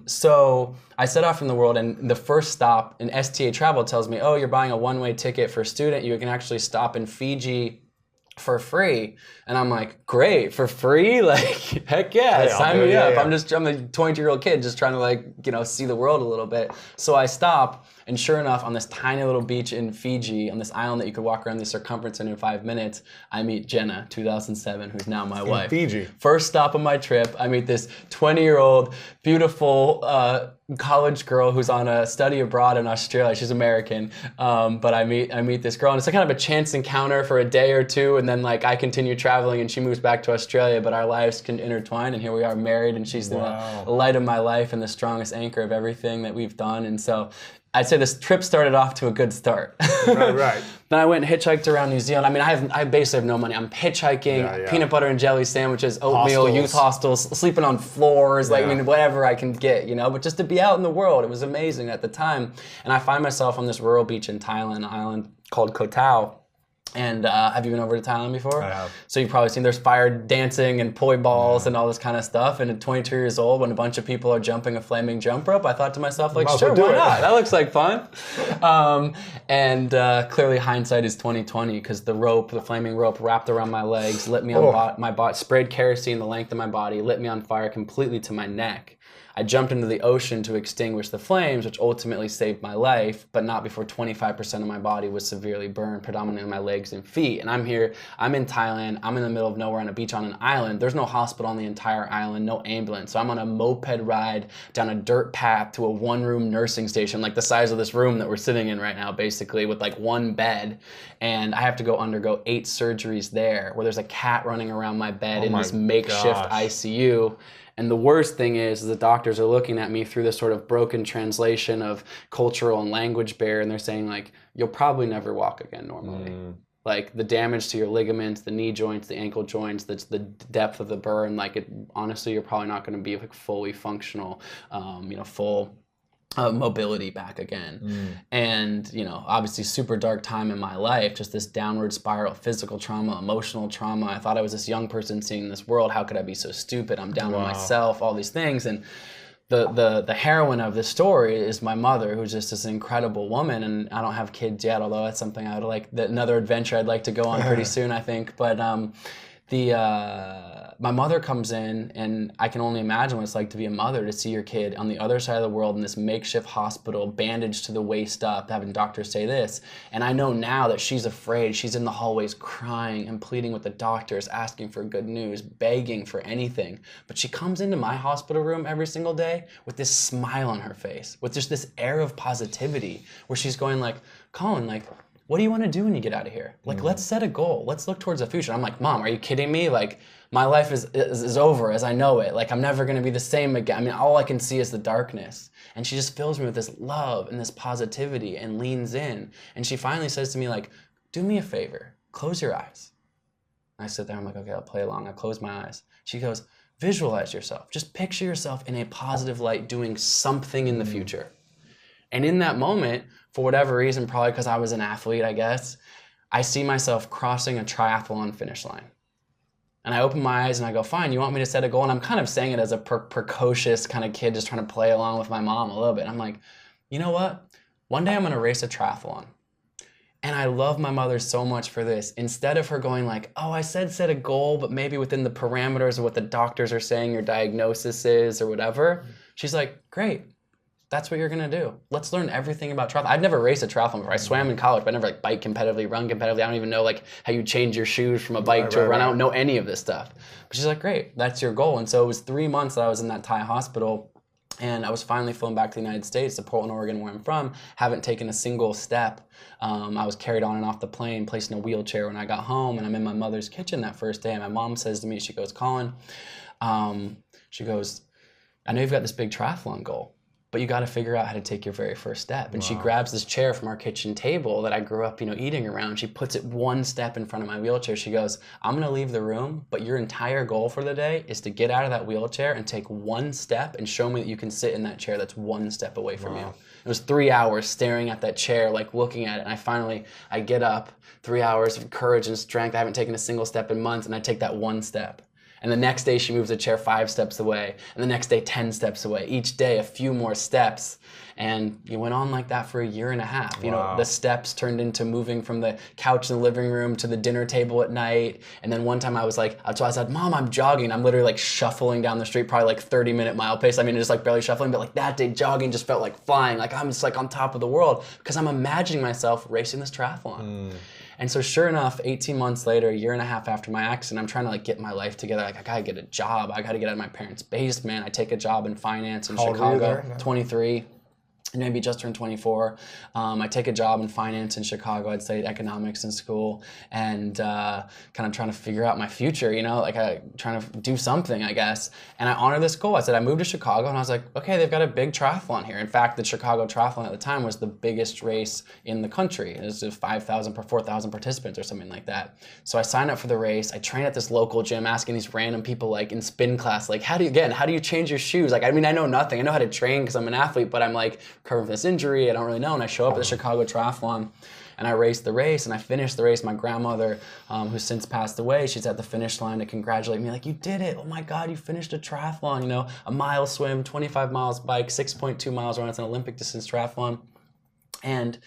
so I set off from the world, and the first stop in STA Travel tells me, oh, you're buying a one-way ticket for a student. You can actually stop in Fiji for free. And I'm like, great, for free? Like, heck yeah, sign me up. I'm a 22-year-old kid just trying to like, see the world a little bit. So I stop, and sure enough, on this tiny little beach in Fiji, on this island that you could walk around the circumference in 5 minutes, I meet Jenna, 2007, who's now my wife. Fiji. First stop on my trip, I meet this 20-year-old, beautiful college girl who's on a study abroad in Australia. She's American, but I meet this girl, and it's like kind of a chance encounter for a day or two, and then like I continue traveling, and she moves back to Australia, but our lives can intertwine, and here we are married, and she's the light of my life and the strongest anchor of everything that we've done. And so I'd say this trip started off to a good start. Right. Then I went and hitchhiked around New Zealand. I mean, I basically have no money. I'm hitchhiking, peanut butter and jelly sandwiches, oatmeal, youth hostels, sleeping on floors, like, I mean, whatever I can get, but just to be out in the world, it was amazing at the time. And I find myself on this rural beach in Thailand, an island called Koh Tao. And have you been over to Thailand before? I have. So you've probably seen there's fire dancing and poi balls and all this kind of stuff. And at 22 years old, when a bunch of people are jumping a flaming jump rope, I thought to myself, like, sure, why not? That looks like fun. Clearly hindsight is 2020, because the flaming rope wrapped around my legs, lit me on my body, sprayed kerosene the length of my body, lit me on fire completely to my neck. I jumped into the ocean to extinguish the flames, which ultimately saved my life, but not before 25% of my body was severely burned, predominantly my legs and feet. And I'm in Thailand, I'm in the middle of nowhere on a beach on an island. There's no hospital on the entire island, no ambulance. So I'm on a moped ride down a dirt path to a one-room nursing station, like the size of this room that we're sitting in right now, basically, with like one bed. And I have to go undergo 8 surgeries there, where there's a cat running around my bed in this makeshift ICU. And the worst thing is the doctors are looking at me through this sort of broken translation of cultural and language barrier, and they're saying, like, you'll probably never walk again normally. Like, the damage to your ligaments, the knee joints, the ankle joints, the depth of the burn, like, honestly, you're probably not going to be like fully functional, full mobility back again. And, obviously super dark time in my life, just this downward spiral, physical trauma, emotional trauma. I thought I was this young person seeing this world. How could I be so stupid? I'm down on myself, all these things. And the heroine of this story is my mother, who's just this incredible woman. And I don't have kids yet, although that's something I would like, another adventure I'd like to go on pretty soon, I think. But my mother comes in, and I can only imagine what it's like to be a mother, to see your kid on the other side of the world in this makeshift hospital, bandaged to the waist up, having doctors say this. And I know now that she's afraid. She's in the hallways crying and pleading with the doctors, asking for good news, begging for anything. But she comes into my hospital room every single day with this smile on her face, with just this air of positivity, where she's going like, Colin, like, what do you want to do when you get out of here? Like, let's set a goal. Let's look towards the future. I'm like, Mom, are you kidding me? Like, my life is over as I know it. Like, I'm never going to be the same again. I mean, all I can see is the darkness. And she just fills me with this love and this positivity and leans in. And she finally says to me, like, do me a favor. Close your eyes. And I sit there. I'm like, okay, I'll play along. I close my eyes. She goes, visualize yourself. Just picture yourself in a positive light doing something in the future. And in that moment, for whatever reason, probably because I was an athlete, I guess, I see myself crossing a triathlon finish line. And I open my eyes and I go, fine, you want me to set a goal? And I'm kind of saying it as a precocious kind of kid just trying to play along with my mom a little bit. I'm like, you know what? One day I'm going to race a triathlon. And I love my mother so much for this. Instead of her going like, oh, I said set a goal, but maybe within the parameters of what the doctors are saying your diagnosis is or whatever, she's like, great. That's what you're going to do. Let's learn everything about triathlon. I've never raced a triathlon before. I swam in college, but I never like bike competitively, run competitively. I don't even know like how you change your shoes from a bike to a run. I don't know any of this stuff. But she's like, great, that's your goal. And so it was 3 months that I was in that Thai hospital, and I was finally flown back to the United States, to Portland, Oregon, where I'm from. Haven't taken a single step. I was carried on and off the plane, placed in a wheelchair when I got home, and I'm in my mother's kitchen that first day. And my mom says to me, she goes, Colin, she goes, I know you've got this big triathlon goal, but you got to figure out how to take your very first step. And she grabs this chair from our kitchen table that I grew up, eating around. She puts it one step in front of my wheelchair. She goes, I'm going to leave the room, but your entire goal for the day is to get out of that wheelchair and take one step and show me that you can sit in that chair that's one step away from you. It was 3 hours staring at that chair, like looking at it. And I get up, 3 hours of courage and strength. I haven't taken a single step in months, and I take that one step. And the next day she moves the chair 5 steps away. And the next day 10 steps away. Each day a few more steps. And it went on like that for a year and a half. You know, the steps turned into moving from the couch in the living room to the dinner table at night. And then one time I was like, so I said, Mom, I'm jogging. I'm literally like shuffling down the street, probably like 30-minute mile pace. I mean, just like barely shuffling, but like that day jogging just felt like flying. Like I'm just like on top of the world because I'm imagining myself racing this triathlon. And so sure enough, 18 months later, a year and a half after my accident, I'm trying to like get my life together. Like I gotta get a job. I gotta get out of my parents' basement. I take a job in finance in Chicago, 23. Maybe just turned 24. I take a job in finance in Chicago. I'd studied economics in school and kind of trying to figure out my future, you know, like trying to do something, I guess. And I honor this goal. I said, I moved to Chicago and I was like, okay, they've got a big triathlon here. In fact, the Chicago Triathlon at the time was the biggest race in the country. It was 5,000 per 4,000 participants or something like that. So I signed up for the race. I trained at this local gym asking these random people like in spin class, like, how do you change your shoes? Like, I mean, I know nothing. I know how to train because I'm an athlete, but I'm like, recovering from this injury, I don't really know. And I show up at the Chicago Triathlon and I race the race and I finish the race. My grandmother, who's since passed away, she's at the finish line to congratulate me, like, you did it. Oh my God, you finished a triathlon, you know, a mile swim, 25 miles bike, 6.2 miles run. It's an Olympic distance triathlon. And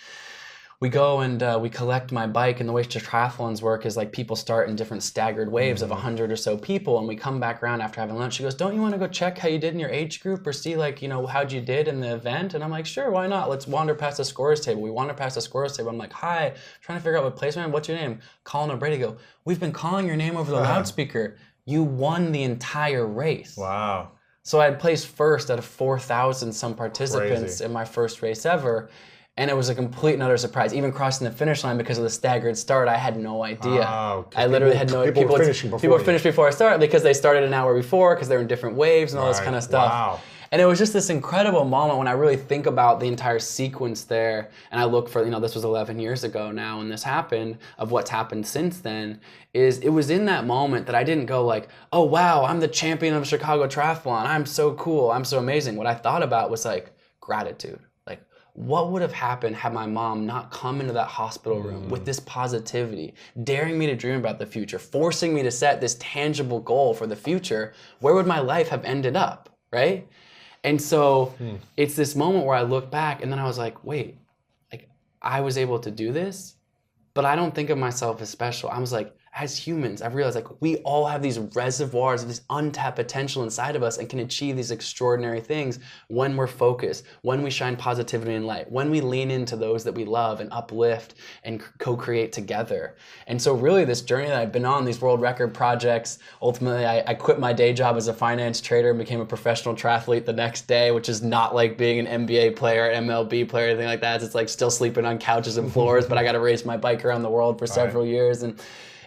we go and we collect my bike, and the way triathlons work is like people start in different staggered waves of 100 or so people, and we come back around after having lunch. She goes, don't you want to go check how you did in your age group or see like, you know, how'd you did in the event? And I'm like, sure, why not? Let's wander past the scorers table. We wander past the scorers table. I'm like, hi, trying to figure out what place I'm in. What's your name? Colin O'Brady. Go, we've been calling your name over the loudspeaker. You won the entire race. Wow. So I had placed first out of 4,000 some participants in my first race ever. And it was a complete and utter surprise. Even crossing the finish line because of the staggered start, I had no idea. I literally had no idea. People were finished before I started because they started an hour before because they were in different waves and all this kind of stuff. Wow. And it was just this incredible moment when I really think about the entire sequence there. And I look for, you know, this was 11 years ago now when this happened, of what's happened since then, is it was in that moment that I didn't go like, oh, wow, I'm the champion of Chicago Triathlon. I'm so cool. I'm so amazing. What I thought about was like gratitude. What would have happened had my mom not come into that hospital room with this positivity, daring me to dream about the future, forcing me to set this tangible goal for the future? Where would my life have ended up, right? And so it's this moment where I look back and then I was like, wait, like I was able to do this, but I don't think of myself as special. I was like, as humans, I've realized like we all have these reservoirs of this untapped potential inside of us and can achieve these extraordinary things when we're focused, when we shine positivity and light, when we lean into those that we love and uplift and co-create together. And so really this journey that I've been on, these world record projects, ultimately I quit my day job as a finance trader and became a professional triathlete the next day, which is not like being an NBA player, MLB player, anything like that. It's like still sleeping on couches and floors, but I got to race my bike around the world for several years. And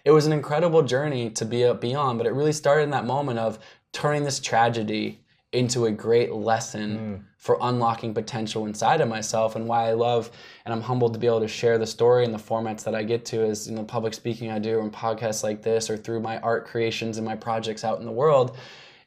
it was an incredible journey to be on, but it really started in that moment of turning this tragedy into a great lesson for unlocking potential inside of myself. And why I love and I'm humbled to be able to share the story in the formats that I get to, is, you know, public speaking I do, or in podcasts like this, or through my art creations and my projects out in the world,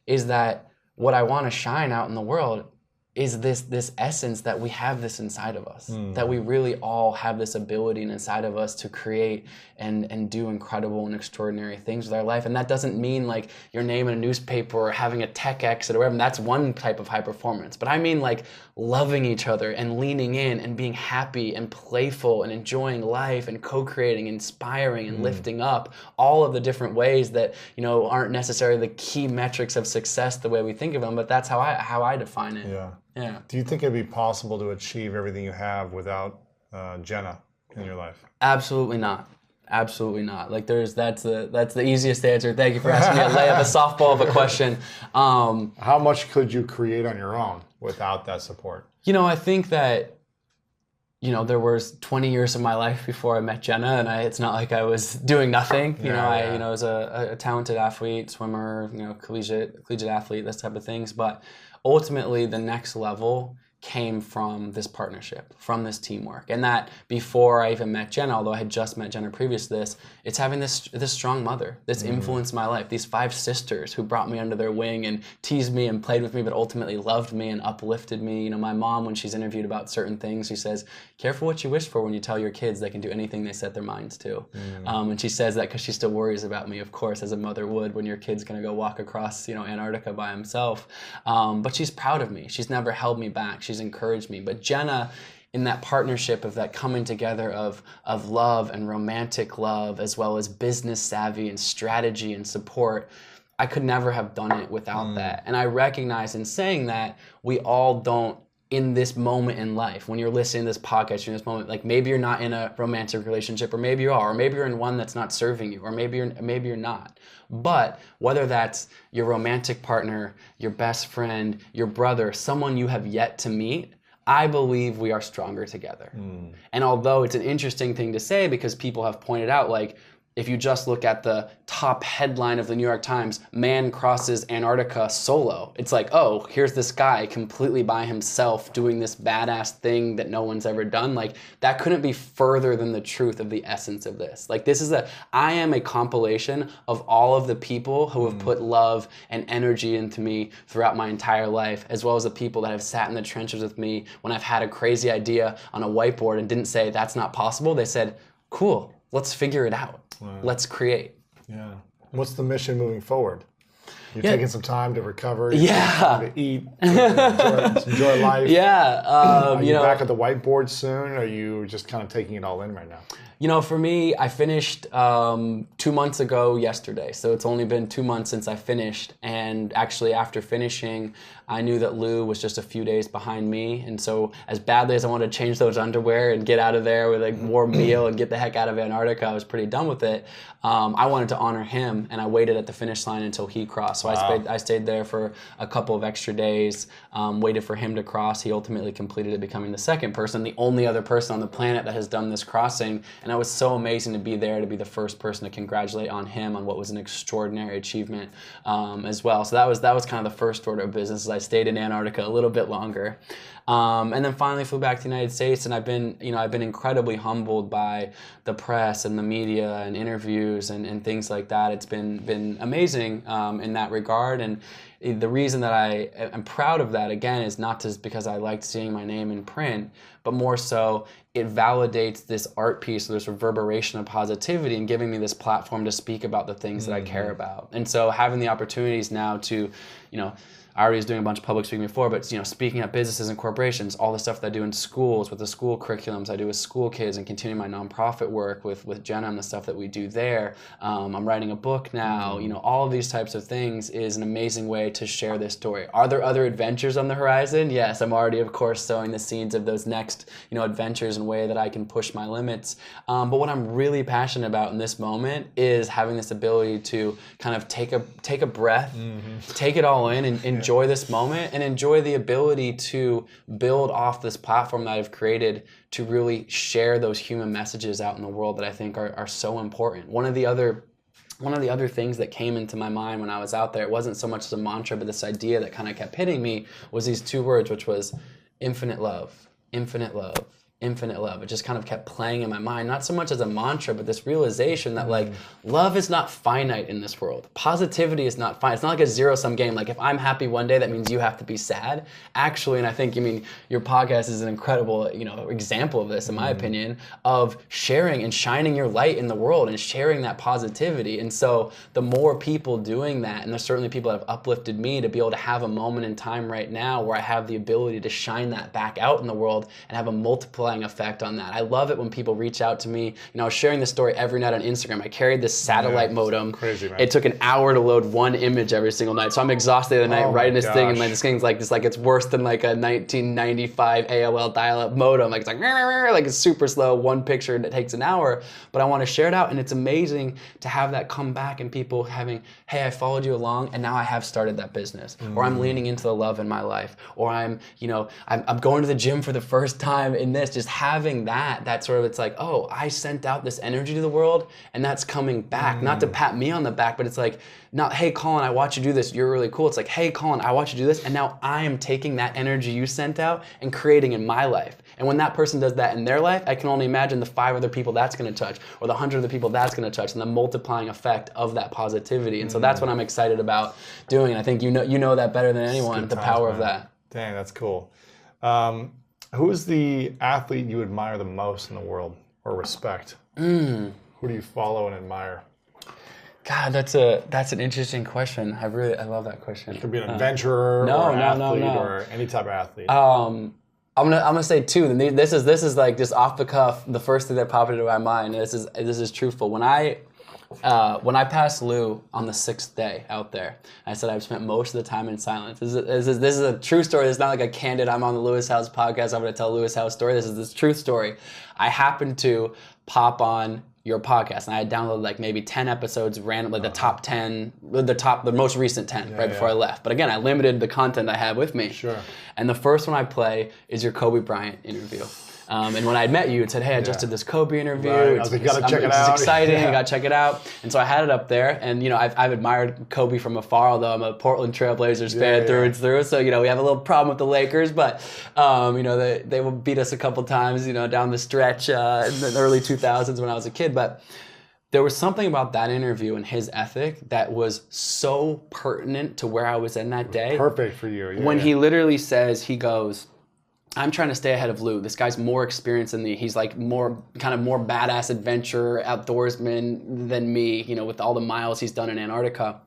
is that what I want to shine out in the world is this essence that we have this inside of us, that we really all have this ability inside of us to create and do incredible and extraordinary things with our life. And that doesn't mean like your name in a newspaper or having a tech exit or whatever. And that's one type of high performance. But I mean like loving each other and leaning in and being happy and playful and enjoying life and co-creating, inspiring and lifting up, all of the different ways that, you know, aren't necessarily the key metrics of success the way we think of them, but that's how I define it. Yeah. Do you think it'd be possible to achieve everything you have without Jenna in your life? Absolutely not. Absolutely not. Like that's the easiest answer. Thank you for asking me a layup, a softball of a question. How much could you create on your own without that support? You know, I think that, you know, there was 20 years of my life before I met Jenna, and it's not like I was doing nothing. I was a talented athlete, swimmer, you know, collegiate athlete, this type of things. But ultimately, the next level came from this partnership, from this teamwork. And that before I even met Jenna, although I had just met Jenna previous to this, it's having this strong mother, this influence in my life, these 5 sisters who brought me under their wing and teased me and played with me, but ultimately loved me and uplifted me. You know, my mom, when she's interviewed about certain things, she says, careful what you wish for when you tell your kids they can do anything they set their minds to. And she says that because she still worries about me, of course, as a mother would when your kid's gonna go walk across, you know, Antarctica by himself. But she's proud of me. She's never held me back. She's encouraged me. But Jenna, in that partnership of that coming together of love and romantic love, as well as business savvy and strategy and support, I could never have done it without that. And I recognize in saying that we all don't, in this moment in life, when you're listening to this podcast, in this moment, like maybe you're not in a romantic relationship, or maybe you are, or maybe you're in one that's not serving you, or maybe you're not. But whether that's your romantic partner, your best friend, your brother, someone you have yet to meet, I believe we are stronger together. And although it's an interesting thing to say, because people have pointed out, like, if you just look at the top headline of the New York Times, man crosses Antarctica solo, it's like, oh, here's this guy completely by himself doing this badass thing that no one's ever done. Like, that couldn't be further than the truth of the essence of this. Like, I am a compilation of all of the people who have put love and energy into me throughout my entire life, as well as the people that have sat in the trenches with me when I've had a crazy idea on a whiteboard and didn't say, that's not possible. They said, cool, let's figure it out. Let's create. Yeah. What's the mission moving forward? You're taking some time to recover. To eat. Enjoy life. Are you back at the whiteboard soon? Or are you just kind of taking it all in right now? You know, for me, I finished 2 months ago yesterday. So it's only been 2 months since I finished. And actually, after finishing, I knew that Lou was just a few days behind me. And so as badly as I wanted to change those underwear and get out of there with a warm meal and get the heck out of Antarctica, I was pretty done with it. I wanted to honor him, and I waited at the finish line until he crossed. So I stayed there for a couple of extra days, waited for him to cross. He ultimately completed it, becoming the second person, the only other person on the planet that has done this crossing. And it was so amazing to be there, to be the first person to congratulate on him on what was an extraordinary achievement as well. So that was kind of the first order of business. As I stayed in Antarctica a little bit longer. And then finally flew back to the United States, and I've been incredibly humbled by the press and the media and interviews and things like that. It's been amazing in that regard. And the reason that I am proud of that, again, is not just because I liked seeing my name in print, but more so it validates this art piece, this reverberation of positivity, and giving me this platform to speak about the things that I care about. And so having the opportunities now to, I already was doing a bunch of public speaking before, but speaking at businesses and corporations, all the stuff that I do in schools with the school curriculums I do with school kids, and continuing my nonprofit work with Jenna and the stuff that we do there. I'm writing a book now. All of these types of things is an amazing way to share this story. Are there other adventures on the horizon? Yes, I'm already, of course, sowing the seeds of those next adventures in a way that I can push my limits. But what I'm really passionate about in this moment is having this ability to kind of take a breath, take it all in, and enjoy this moment, and enjoy the ability to build off this platform that I've created to really share those human messages out in the world that I think are so important. One of the other things that came into my mind when I was out there, it wasn't so much as a mantra, but this idea that kind of kept hitting me was these 2 words, which was infinite love, infinite love, infinite love. It just kind of kept playing in my mind, not so much as a mantra, but this realization that love is not finite in this world. Positivity is not finite. It's not like a zero-sum game. Like if I'm happy one day, that means you have to be sad. Actually, and I think, your podcast is an incredible, example of this, in my opinion, of sharing and shining your light in the world and sharing that positivity. And so the more people doing that, and there's certainly people that have uplifted me to be able to have a moment in time right now where I have the ability to shine that back out in the world and have a multiplying effect on that. I love it when people reach out to me. I was sharing this story every night on Instagram. I carried this satellite modem. Crazy, man. It took an hour to load one image every single night. So I'm exhausted the other night writing this thing, and this thing's like it's worse than like a 1995 AOL dial-up modem. Like it's super slow, one picture, and it takes an hour. But I want to share it out, and it's amazing to have that come back and people having, hey, I followed you along, and now I have started that business, or I'm leaning into the love in my life, or I'm going to the gym for the first time in this. Just just having that sort of, it's like, oh, I sent out this energy to the world and that's coming back. Not to pat me on the back, but it's like, not, hey, Colin, I watch you do this. You're really cool. It's like, hey, Colin, I watch you do this. And now I am taking that energy you sent out and creating in my life. And when that person does that in their life, I can only imagine the 5 other people that's going to touch, or the 100 other people that's going to touch, and the multiplying effect of that positivity. And so that's what I'm excited about doing. And I think you know that better than anyone, the power of that. Dang, that's cool. Who is the athlete you admire the most in the world, or respect? Who do you follow and admire? God, that's an interesting question. I love that question. It could be an adventurer, or an athlete, or any type of athlete. I'm gonna say 2. This is like just off the cuff. The first thing that popped into my mind. This is truthful. When I passed Lou on the 6th day out there, I said I've spent most of the time in silence. This is a true story. It's not like a candid, I'm on the Lewis House podcast, I'm going to tell Lewis House story. This is this truth story. I happened to pop on your podcast, and I had downloaded like maybe 10 episodes randomly, the top 10, the most recent 10 before I left. But again, I limited the content I had with me. Sure. And the first one I play is your Kobe Bryant interview. And when I met you, it said, hey, I just did this Kobe interview. Right. I was like, gotta check it out. It's exciting, you gotta check it out. And so I had it up there, and I've admired Kobe from afar, although I'm a Portland Trailblazers fan through and through. So, we have a little problem with the Lakers, but, they will beat us a couple times, down the stretch in the early 2000s when I was a kid. But there was something about that interview and his ethic that was so pertinent to where I was in that day. Perfect for you. When he literally says, he goes, I'm trying to stay ahead of Lou. This guy's more experienced than me. He's like more badass adventurer, outdoorsman than me, with all the miles he's done in Antarctica.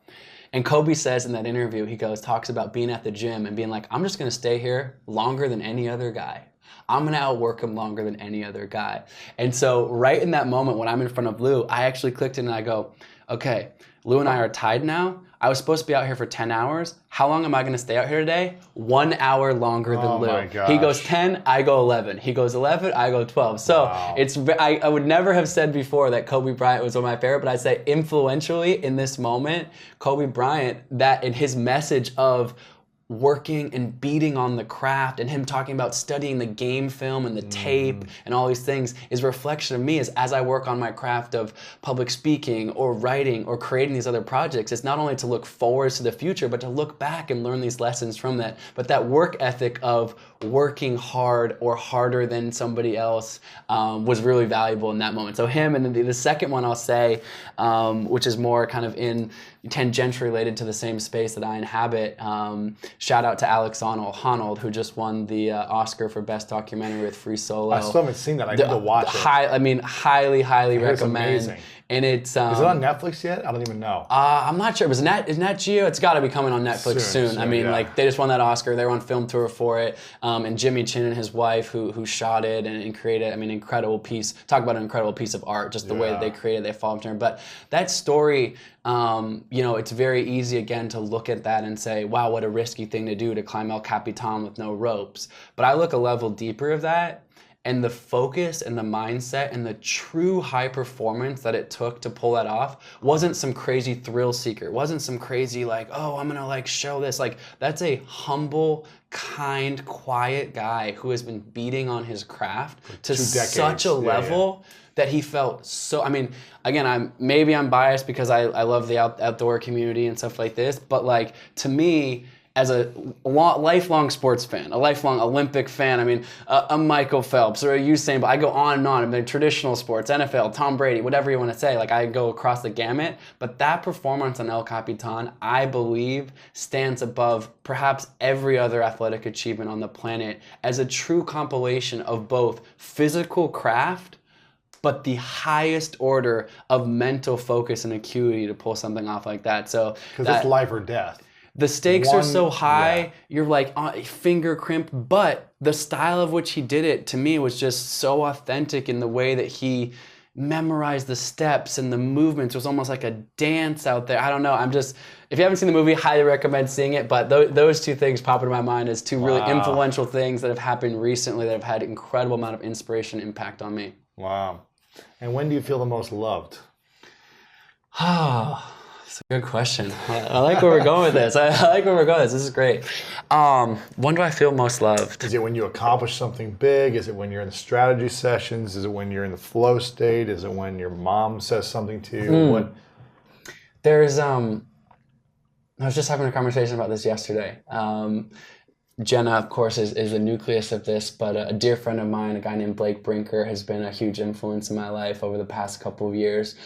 And Kobe says in that interview, talks about being at the gym and being like, I'm just going to stay here longer than any other guy. I'm going to outwork him longer than any other guy. And so right in that moment when I'm in front of Lou, I actually clicked in and I go, okay, Lou and I are tied now. I was supposed to be out here for 10 hours. How long am I going to stay out here today? 1 hour longer than Lou. My gosh. He goes 10, I go 11. He goes 11, I go 12. So I would never have said before that Kobe Bryant was one of my favorite, but I'd say influentially in this moment, Kobe Bryant, that in his message of working and beating on the craft, and him talking about studying the game film and the tape and all these things, is a reflection of me as I work on my craft of public speaking or writing or creating these other projects. It's not only to look forward to the future, but to look back and learn these lessons from that. But that work ethic of working hard or harder than somebody else was really valuable in that moment. So him, and then the second one I'll say, which is more kind of in tangentially related to the same space that I inhabit. Shout out to Alex Honnold, who just won the Oscar for Best Documentary with Free Solo. I still haven't seen that. I need to watch it. Highly recommend. It's amazing. And it's is it on Netflix yet? I don't even know. I'm not sure. Is Nat Geo? It's got to be coming on Netflix soon. They just won that Oscar. They were on film tour for it. And Jimmy Chin and his wife, who shot it and created, incredible piece. Talk about an incredible piece of art. Just the way that they created, they followed him. But that story, it's very easy again to look at that and say, wow, what a risky thing to do to climb El Capitan with no ropes. But I look a level deeper of that. And the focus and the mindset and the true high performance that it took to pull that off wasn't some crazy thrill seeker. It wasn't some crazy I'm gonna show this. That's a humble, kind, quiet guy who has been beating on his craft to such a level that he felt so. Again, I'm biased because I love the outdoor community and stuff like this. But to me, as a lifelong sports fan, a lifelong Olympic fan, a Michael Phelps or a Usain Bolt, I go on and on. Traditional sports, NFL, Tom Brady, whatever you want to say, I go across the gamut. But that performance on El Capitan, I believe, stands above perhaps every other athletic achievement on the planet as a true compilation of both physical craft, but the highest order of mental focus and acuity to pull something off like that. So because it's life or death. The stakes are so high, you're finger crimp, but the style of which he did it, to me, was just so authentic in the way that he memorized the steps and the movements. It was almost like a dance out there. I don't know. If you haven't seen the movie, highly recommend seeing it, but those two things pop into my mind as two really influential things that have happened recently that have had incredible amount of inspiration and impact on me. Wow. And when do you feel the most loved? Good question. I like where we're going with this. I like where we're going with this. This is great. When do I feel most loved? Is it when you accomplish something big? Is it when you're in the strategy sessions? Is it when you're in the flow state? Is it when your mom says something to you? What? There's, I was just having a conversation about this yesterday. Jenna, of course, is the nucleus of this, but a dear friend of mine, a guy named Blake Brinker, has been a huge influence in my life over the past couple of years.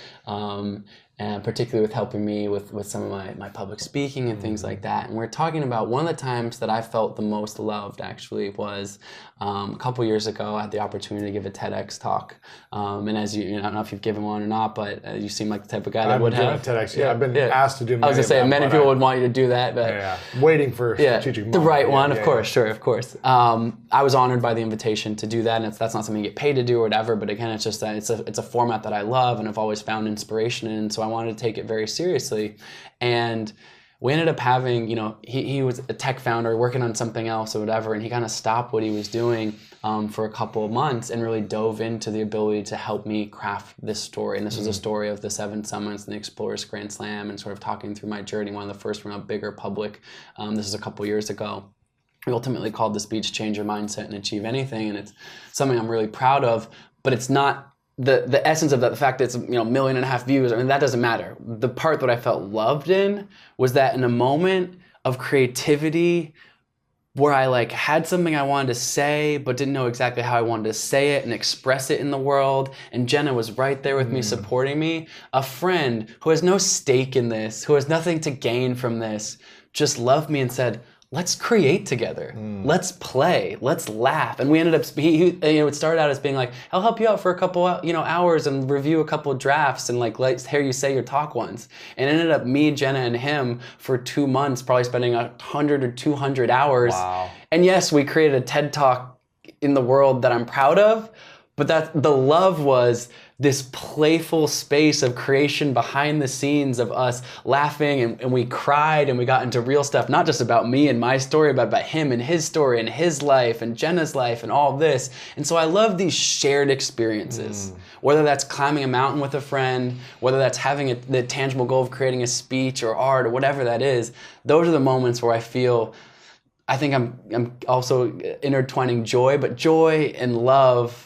And particularly with helping me with some of my public speaking and things like that. And we're talking about one of the times that I felt the most loved actually was a couple years ago. I had the opportunity to give a TEDx talk. And as I don't know if you've given one or not, but you seem like the type of guy that would have. TEDx, yeah. I've been asked to do many. I was going to say, many people would want you to do that. But waiting for strategic moment. The right one, of course, sure, of course. I was honored by the invitation to do that, and that's not something you get paid to do or whatever, but again, it's just that it's a format that I love and I've always found inspiration in, so I wanted to take it very seriously. And we ended up having, he was a tech founder working on something else or whatever, and he kind of stopped what he was doing for a couple of months and really dove into the ability to help me craft this story. And this was a story of the 7 summits and the Explorers Grand Slam and sort of talking through my journey, one of the first one bigger public. This is a couple years ago. We ultimately called the speech Change Your Mindset and Achieve Anything, and it's something I'm really proud of, but it's not the essence of that, the fact that it's 1.5 million views, I mean, that doesn't matter. The part that I felt loved in was that in a moment of creativity where I had something I wanted to say but didn't know exactly how I wanted to say it and express it in the world, and Jenna was right there with me, supporting me. A friend who has no stake in this, who has nothing to gain from this, just loved me and said, let's create together. Let's play. Let's laugh. And we ended up, it started out as being like, I'll help you out for a couple hours and review a couple of drafts and let's hear you say your talk once. And it ended up me, Jenna, and him for 2 months, probably spending 100 or 200 hours. Wow. And yes, we created a TED Talk in the world that I'm proud of, but the love was this playful space of creation behind the scenes of us laughing, and we cried and we got into real stuff, not just about me and my story, but about him and his story and his life and Jenna's life and all this. And so I love these shared experiences, whether that's climbing a mountain with a friend, whether that's having the tangible goal of creating a speech or art or whatever that is. Those are the moments where I think I'm also intertwining joy, but joy and love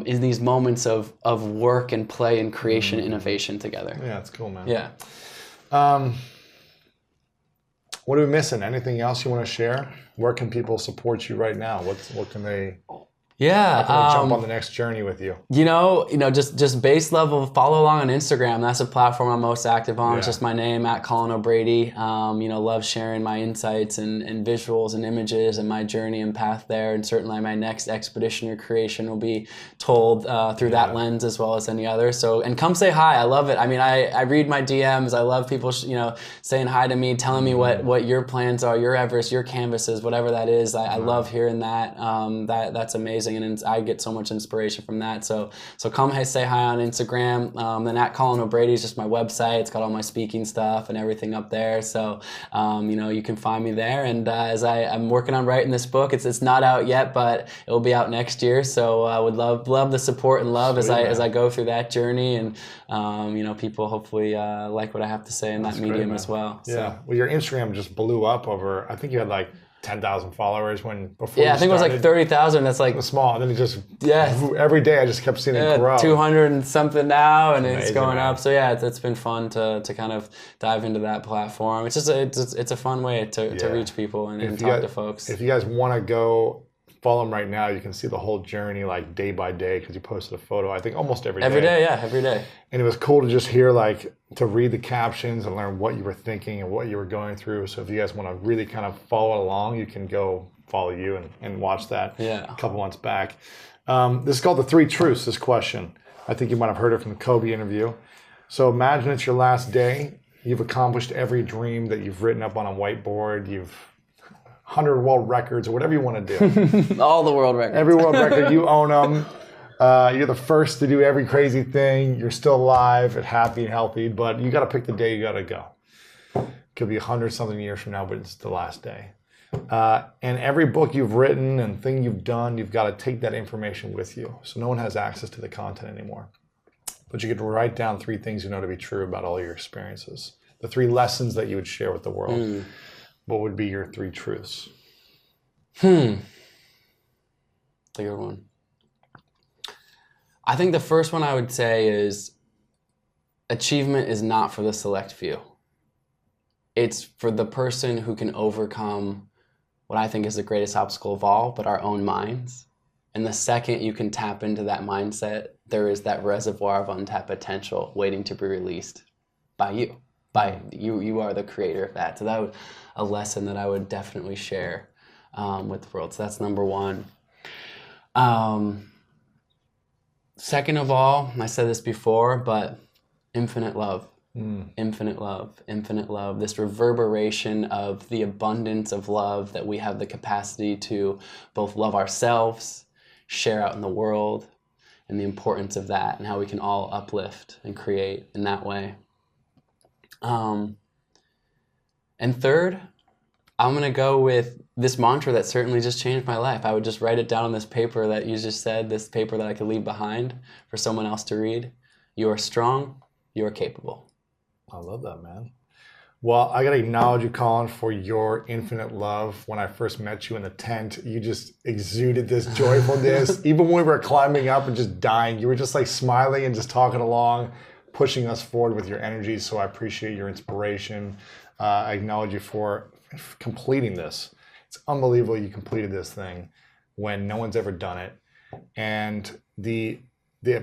in these moments of work and play and creation and innovation together. Yeah, it's cool, man. Yeah. What are we missing? Anything else you want to share? Where can people support you right now? What can they... Yeah, how can we jump on the next journey with you? Just base level, follow along on Instagram. That's the platform I'm most active on. Yeah. It's just my name, @Colin O'Brady. Love sharing my insights and visuals and images and my journey and path there. And certainly my next expedition or creation will be told through that lens as well as any other. So, and come say hi. I love it. I mean, I read my DMs. I love people, saying hi to me, telling me what your plans are, your Everest, your canvases, whatever that is. I love hearing that. That's amazing. And I get so much inspiration from that. So come say hi on Instagram. Then @Colin O'Brady is just my website. It's got all my speaking stuff and everything up there. So you can find me there. And as I'm working on writing this book, it's not out yet, but it will be out next year. So I would love the support and love as I go through that journey. And people hopefully like what I have to say in that medium as well. Yeah. So. Well, your Instagram just blew up over. I think you had 10,000 followers before. Yeah, I think it was 30,000. That's small. And then it just every day I just kept seeing it grow. 200 and something now, and amazing, it's going man. up. So yeah, it's been fun to kind of dive into that platform. It's just it's a fun way to reach people and talk to folks. If you guys want to go follow him right now, you can see the whole journey day by day, because you posted a photo, I think almost every day. Every day. And it was cool to just hear to read the captions and learn what you were thinking and what you were going through. So if you guys want to really kind of follow along, you can go follow you and watch that a couple months back. This is called the 3 truths, this question. I think you might have heard it from the Kobe interview. So imagine it's your last day. You've accomplished every dream that you've written up on a whiteboard. You've 100 world records or whatever you want to do. All the world records. Every world record, you own them. You're the first to do every crazy thing. You're still alive and happy and healthy, but you got to pick the day you got to go. Could be 100-something years from now, but it's the last day. And every book you've written and thing you've done, you've got to take that information with you. So no one has access to the content anymore. But you get to write down 3 things you know to be true about all your experiences. the 3 lessons that you would share with the world, what would be your 3 truths? That's a good one. I think the first one I would say is achievement is not for the select few. It's for the person who can overcome what I think is the greatest obstacle of all, but our own minds. And the second you can tap into that mindset, there is that reservoir of untapped potential waiting to be released by you. You are the creator of that. So that was a lesson that I would definitely share with the world. So that's number 1. Second of all, I said this before, but infinite love. Infinite love, infinite love. This reverberation of the abundance of love that we have the capacity to both love ourselves, share out in the world, and the importance of that and how we can all uplift and create in that way. And third, I'm going to go with this mantra that certainly just changed my life. I would just write it down on this paper that you just said, this paper that I could leave behind for someone else to read. You are strong, you are capable. I love that, man. Well, I got to acknowledge you, Colin, for your infinite love. When I first met you in the tent, you just exuded this joyfulness. Even when we were climbing up and just dying, you were just like smiling and just talking along, pushing us forward with your energy. So I appreciate your inspiration. I acknowledge you for completing this. It's unbelievable you completed this thing when no one's ever done it. And the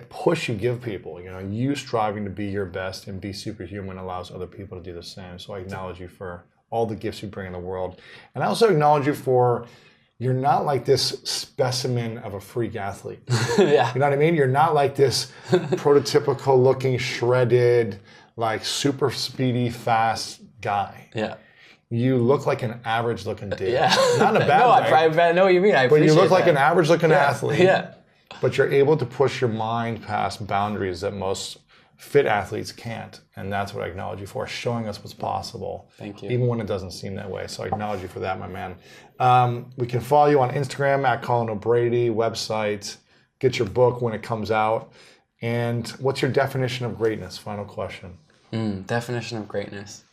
push you give people, you striving to be your best and be superhuman allows other people to do the same. So I acknowledge you for all the gifts you bring in the world. And I also acknowledge you for, you're not like this specimen of a freak athlete. Yeah. You know what I mean? You're not like this prototypical looking, shredded, like super speedy, fast guy. Yeah. You look like an average looking dude. Yeah. Not in a bad way. I know what you mean. I appreciate But you look like that. an average looking athlete. Yeah. But you're able to push your mind past boundaries that most fit athletes can't. And that's what I acknowledge you for, showing us what's possible. Thank you. Even when it doesn't seem that way. So I acknowledge you for that, my man. We can follow you on Instagram at Colin O'Brady, website, get your book when it comes out. And what's your definition of greatness? Final question. Definition of greatness.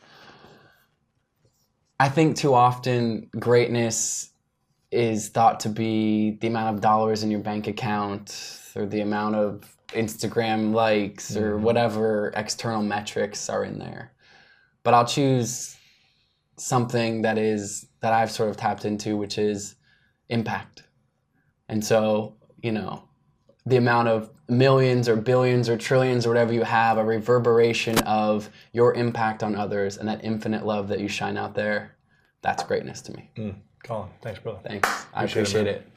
I think too often greatness is thought to be the amount of dollars in your bank account or the amount of Instagram likes or whatever external metrics are in there. But I'll choose something that I've sort of tapped into, which is impact. And so, the amount of millions or billions or trillions or whatever you have, a reverberation of your impact on others and that infinite love that you shine out there, that's greatness to me. Colin, thanks, brother. Thanks. I appreciate it.